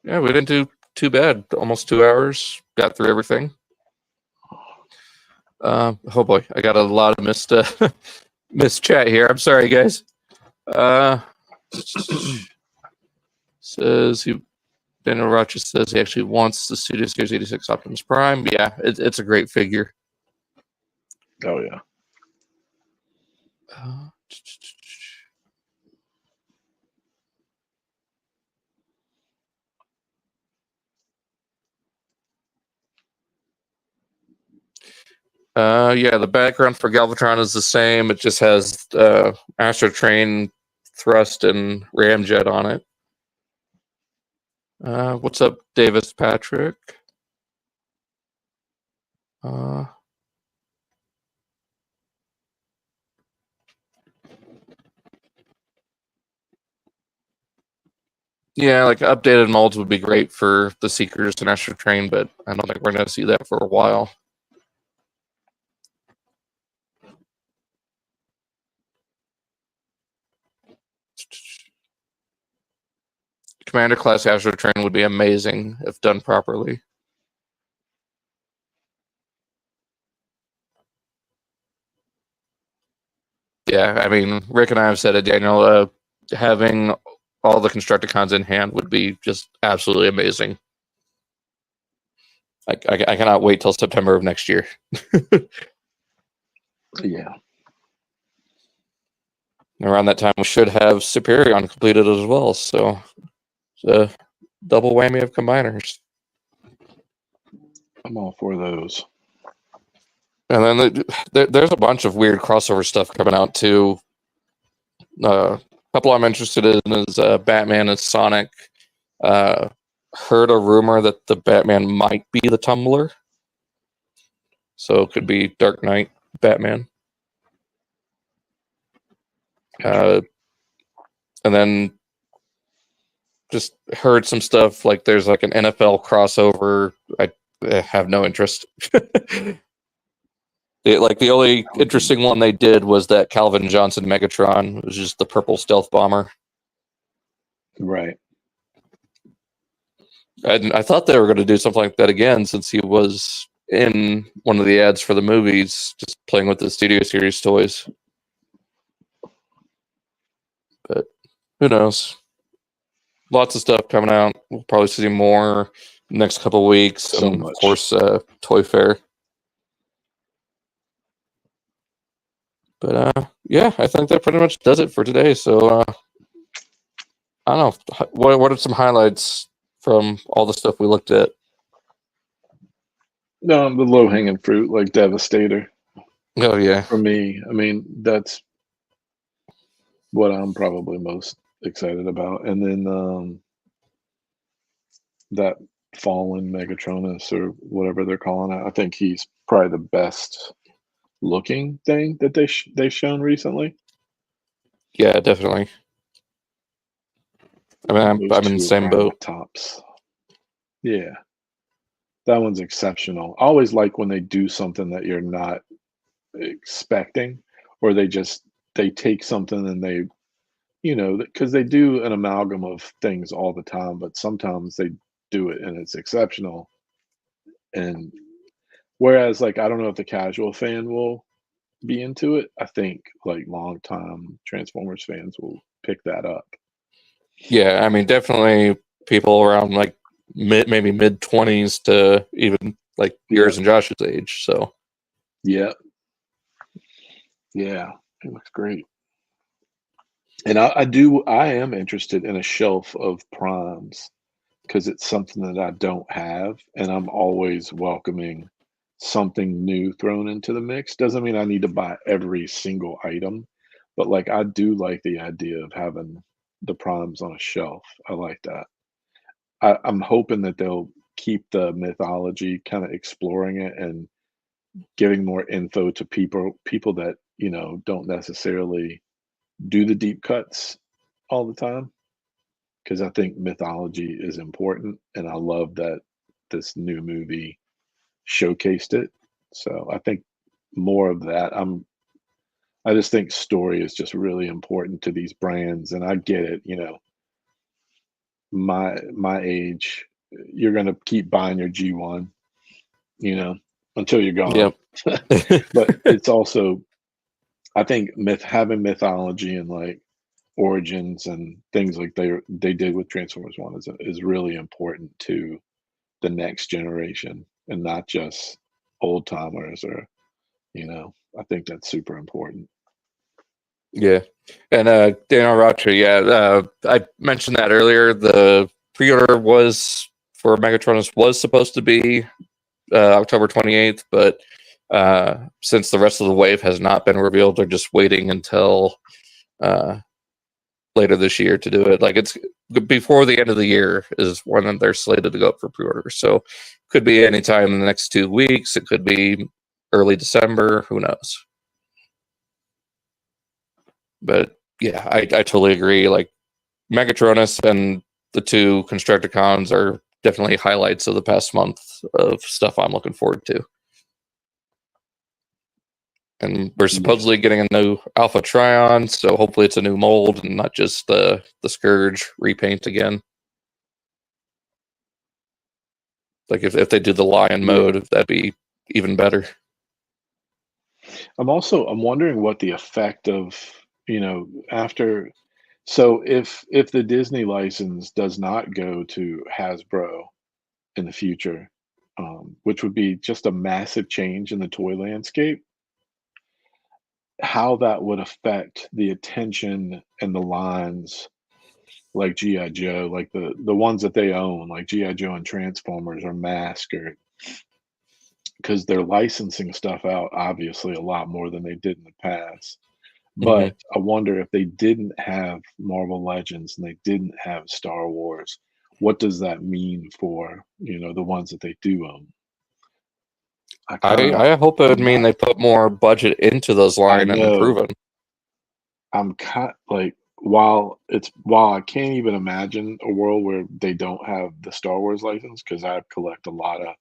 we didn't do too bad. Almost 2 hours. Got through everything. Oh boy, I got a lot of missed chat here. I'm sorry, guys. Says Daniel Rocha says he actually wants the Studio Series 86 Optimus Prime. Yeah, it's a great figure. Oh yeah. Uh, yeah, the background for Galvatron is the same. It just has Astro Train thrust and ramjet on it. What's up, Davis Patrick? Yeah, like updated molds would be great for the Seekers and Astro Train, but I don't think we're going to see that for a while. Commander class Astro Train would be amazing if done properly. Yeah, I mean, Rick and I have said it, Daniel. Having all the Constructicons in hand would be just absolutely amazing. I cannot wait till September of next year. Yeah. Around that time, we should have Superion completed as well. So it's a double whammy of combiners. I'm all for those. And then there's a bunch of weird crossover stuff coming out too. A couple I'm interested in is Batman and Sonic. Heard a rumor that the Batman might be the Tumbler. So it could be Dark Knight Batman. And then just heard some stuff like there's like an NFL crossover. I have no interest. The only interesting one they did was that Calvin Johnson Megatron. It was just the purple stealth bomber. Right. I thought they were going to do something like that again since he was in one of the ads for the movies, just playing with the Studio Series toys. But who knows? Lots of stuff coming out. We'll probably see more next couple weeks. So and much. Of course, Toy Fair. But yeah, I think that pretty much does it for today. So I don't know. What are some highlights from all the stuff we looked at? No, the low hanging fruit, like Devastator. Oh yeah, For me, I mean, that's what I'm probably most excited about. And then that fallen Megatronus or whatever they're calling it, I think he's probably the best looking thing that they've shown recently. yeah, definitely. I mean, Those I'm in the two are same probably my boat. tops. Yeah, that one's exceptional. I always like when they do something that you're not expecting, or they take something and they, because they do an amalgam of things all the time, but sometimes they do it and it's exceptional. And whereas, like, I don't know if the casual fan will be into it. I think like longtime Transformers fans will pick that up. Yeah, I mean, definitely people around like maybe mid 20s to even like yours and Josh's age. So Yeah. Yeah. It looks great. And I am interested in a shelf of primes because it's something that I don't have, and I'm always welcoming something new thrown into the mix. Doesn't mean I need to buy every single item, but like I do like the idea of having the primes on a shelf. I like that. I'm hoping that they'll keep the mythology kind of exploring it and giving more info to people that don't necessarily do the deep cuts all the time, because I think mythology is important, and I love that this new movie showcased it. So I think more of that. I just think story is just really important to these brands, and I get it. My age, you're gonna keep buying your G1, until you're gone. yep. But it's also, I think, having mythology and like origins and things like they did with Transformers One is really important to the next generation, and not just old timers or I think that's super important. Yeah, and Daniel Rocha, I mentioned that earlier. The pre-order was for Megatronus was supposed to be October 28th, but since the rest of the wave has not been revealed, they're just waiting until later this year to do it. Like it's before the end of the year is when they're slated to go up for pre-order. So could be anytime in the next 2 weeks. It could be early December. Who knows? But yeah, I totally agree. Like Megatronus and the two Constructicons are definitely highlights of the past month of stuff I'm looking forward to. And we're supposedly getting a new Alpha Trion, so hopefully it's a new mold and not just the Scourge repaint again. Like if they do the Lion mode, that'd be even better. I'm wondering what the effect of, after, so if the Disney license does not go to Hasbro in the future, which would be just a massive change in the toy landscape, how that would affect the attention and the lines like GI Joe, like the ones that they own, like GI Joe and Transformers or Mask, or because they're licensing stuff out obviously a lot more than they did in the past. But I wonder if they didn't have Marvel Legends and they didn't have Star Wars, what does that mean for, the ones that they do own? I hope it would mean they put more budget into those line and improve them. I'm kind like, while I can't even imagine a world where they don't have the Star Wars license, because I collect a lot of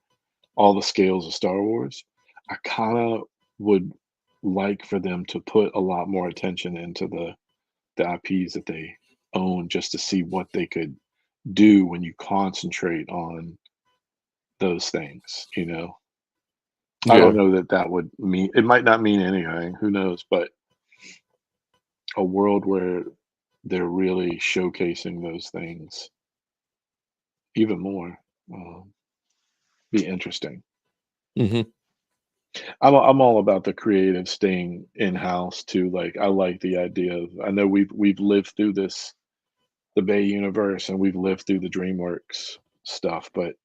all the scales of Star Wars, I kind of would like for them to put a lot more attention into the IPs that they own, just to see what they could do when you concentrate on those things, I don't know that would mean, it might not mean anything, who knows, but a world where they're really showcasing those things even more, be interesting. I'm all about the creative staying in house too. Like I like the idea of, I know we've lived through this, the Bay universe, and we've lived through the DreamWorks stuff, but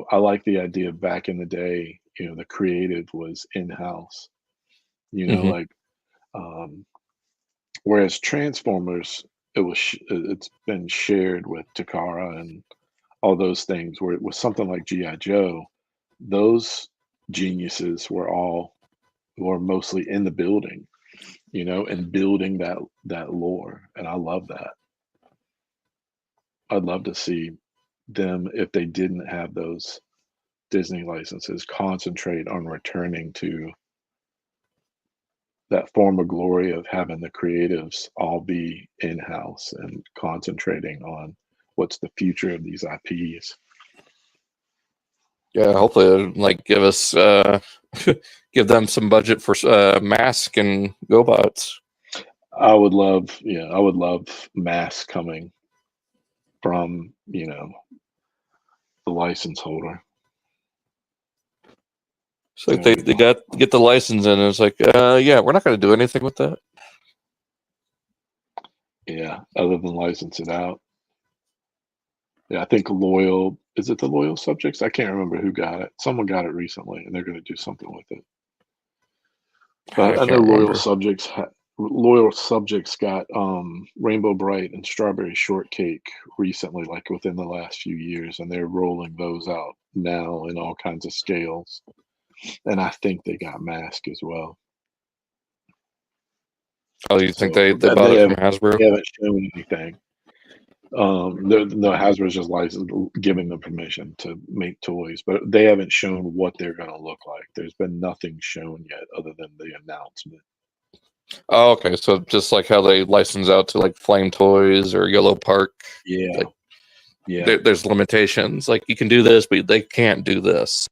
I like the idea of back in the day, the creative was in house. Like whereas Transformers, it's been shared with Takara and all those things. Where it was something like GI Joe, those geniuses were mostly in the building, and building that lore, and I love that. I'd love to see them, if they didn't have those Disney licenses, concentrate on returning to that former glory of having the creatives all be in house and concentrating on what's the future of these IPs. Yeah, hopefully, like give us give them some budget for Mask and GoBots. I would love Mask coming from the license holder. So they get the license in, and it's like, yeah, we're not going to do anything with that. Yeah, other than license it out. Yeah, I think is it the Loyal Subjects? I can't remember who got it. Someone got it recently, and they're going to do something with it. But I know Loyal Subjects got Rainbow Bright and Strawberry Shortcake recently, like within the last few years, and they're rolling those out now in all kinds of scales. And I think they got Mask as well. Oh, you think they bought it from Hasbro? They haven't shown anything. No, Hasbro's just giving them permission to make toys, but they haven't shown what they're going to look like. There's been nothing shown yet other than the announcement. Oh, okay. So just like how they license out to like Flame Toys or Yellow Park. Yeah. Like, there's limitations. Like you can do this, but they can't do this.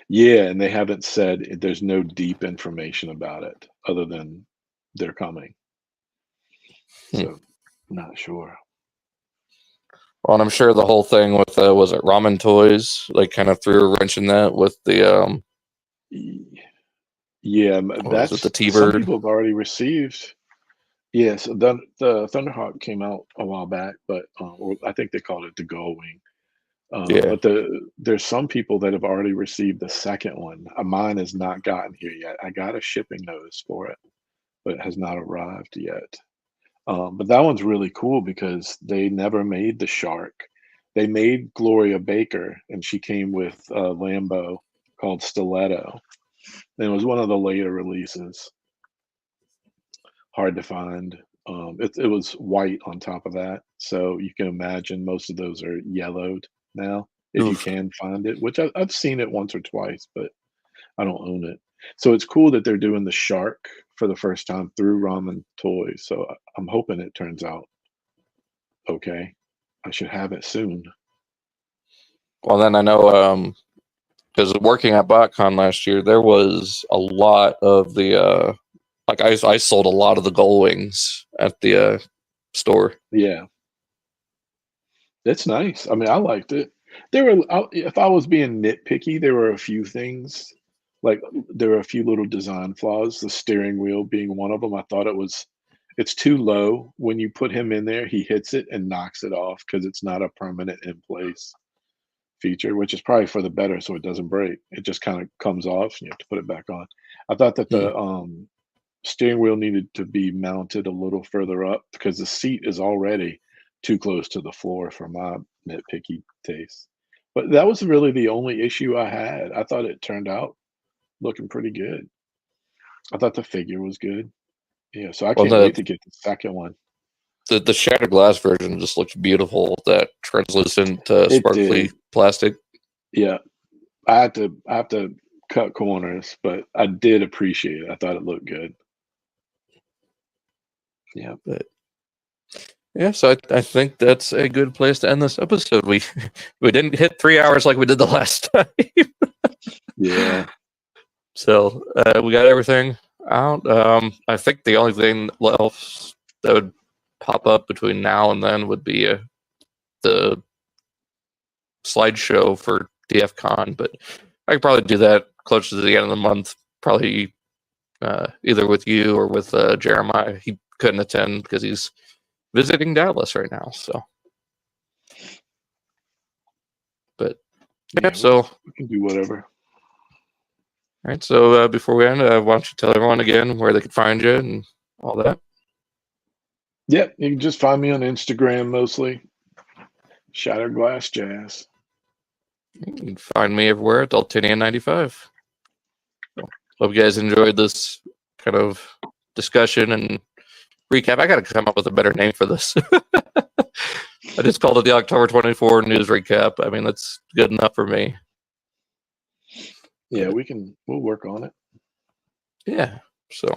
Yeah, and they haven't said, there's no deep information about it other than they're coming. So, not sure. Well, and I'm sure the whole thing with was it Ramen Toys, like kind of threw a wrench in that with the Yeah, Or was it the that's some T-Bird? people have already received. Yes, the Thunderhawk came out a while back, but or I think they called it the Gullwing. Yeah. But there's some people that have already received the second one. Mine has not gotten here yet. I got a shipping notice for it, but it has not arrived yet. But that one's really cool because they never made the shark. They made Gloria Baker, and she came with a Lambo called Stiletto. And it was one of the later releases. Hard to find. It was white on top of that, so you can imagine most of those are yellowed now if you Oof. can find it. Which I've seen it once or twice, but I don't own it. So it's cool that they're doing the shark for the first time through Ramen Toys. So I'm hoping it turns out okay. I should have it soon. Well, then I know because working at BotCon last year, there was a lot of the like I sold a lot of the gull wings at the store. Yeah, it's nice. I mean, I liked it. There were, if I was being nitpicky, there were a few things. Like there were a few little design flaws. The steering wheel being one of them. I thought it's too low. When you put him in there, he hits it and knocks it off because it's not a permanent in place feature, which is probably for the better, so it doesn't break. It just kind of comes off, and you have to put it back on. I thought that Hmm. the steering wheel needed to be mounted a little further up because the seat is already too close to the floor for my nitpicky taste. But that was really the only issue I had. I thought it turned out looking pretty good. I thought the figure was good. Yeah, so I Well, can't wait to get the second one. the shattered glass version just looks beautiful. That translucent It sparkly did. plastic. Yeah. I have to cut corners, but I did appreciate it. I thought it looked good. Yeah. But yeah, so I think that's a good place to end this episode. We didn't hit 3 hours like we did the last time. Yeah. So we got everything out. I think the only thing else that would pop up between now and then would be the slideshow for DFCon, but I could probably do that closer to the end of the month. Probably either with you or with Jeremiah. He couldn't attend because he's visiting Dallas right now. So, but yeah, Yeah, so we can do whatever. all right. So before we end, why don't you tell everyone again where they can find you and all that? Yeah, you can just find me on Instagram mostly. Shattered Glass Jazz. You can find me everywhere at Daltinian95. So, hope you guys enjoyed this kind of discussion and recap. I got to come up with a better name for this. I just called it the October 24 news recap. I mean, that's good enough for me. Yeah, But we'll work on it. yeah, so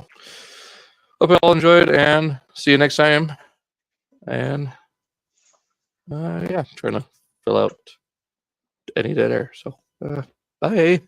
hope you all enjoyed and see you next time. And yeah, trying to fill out any dead air. So bye.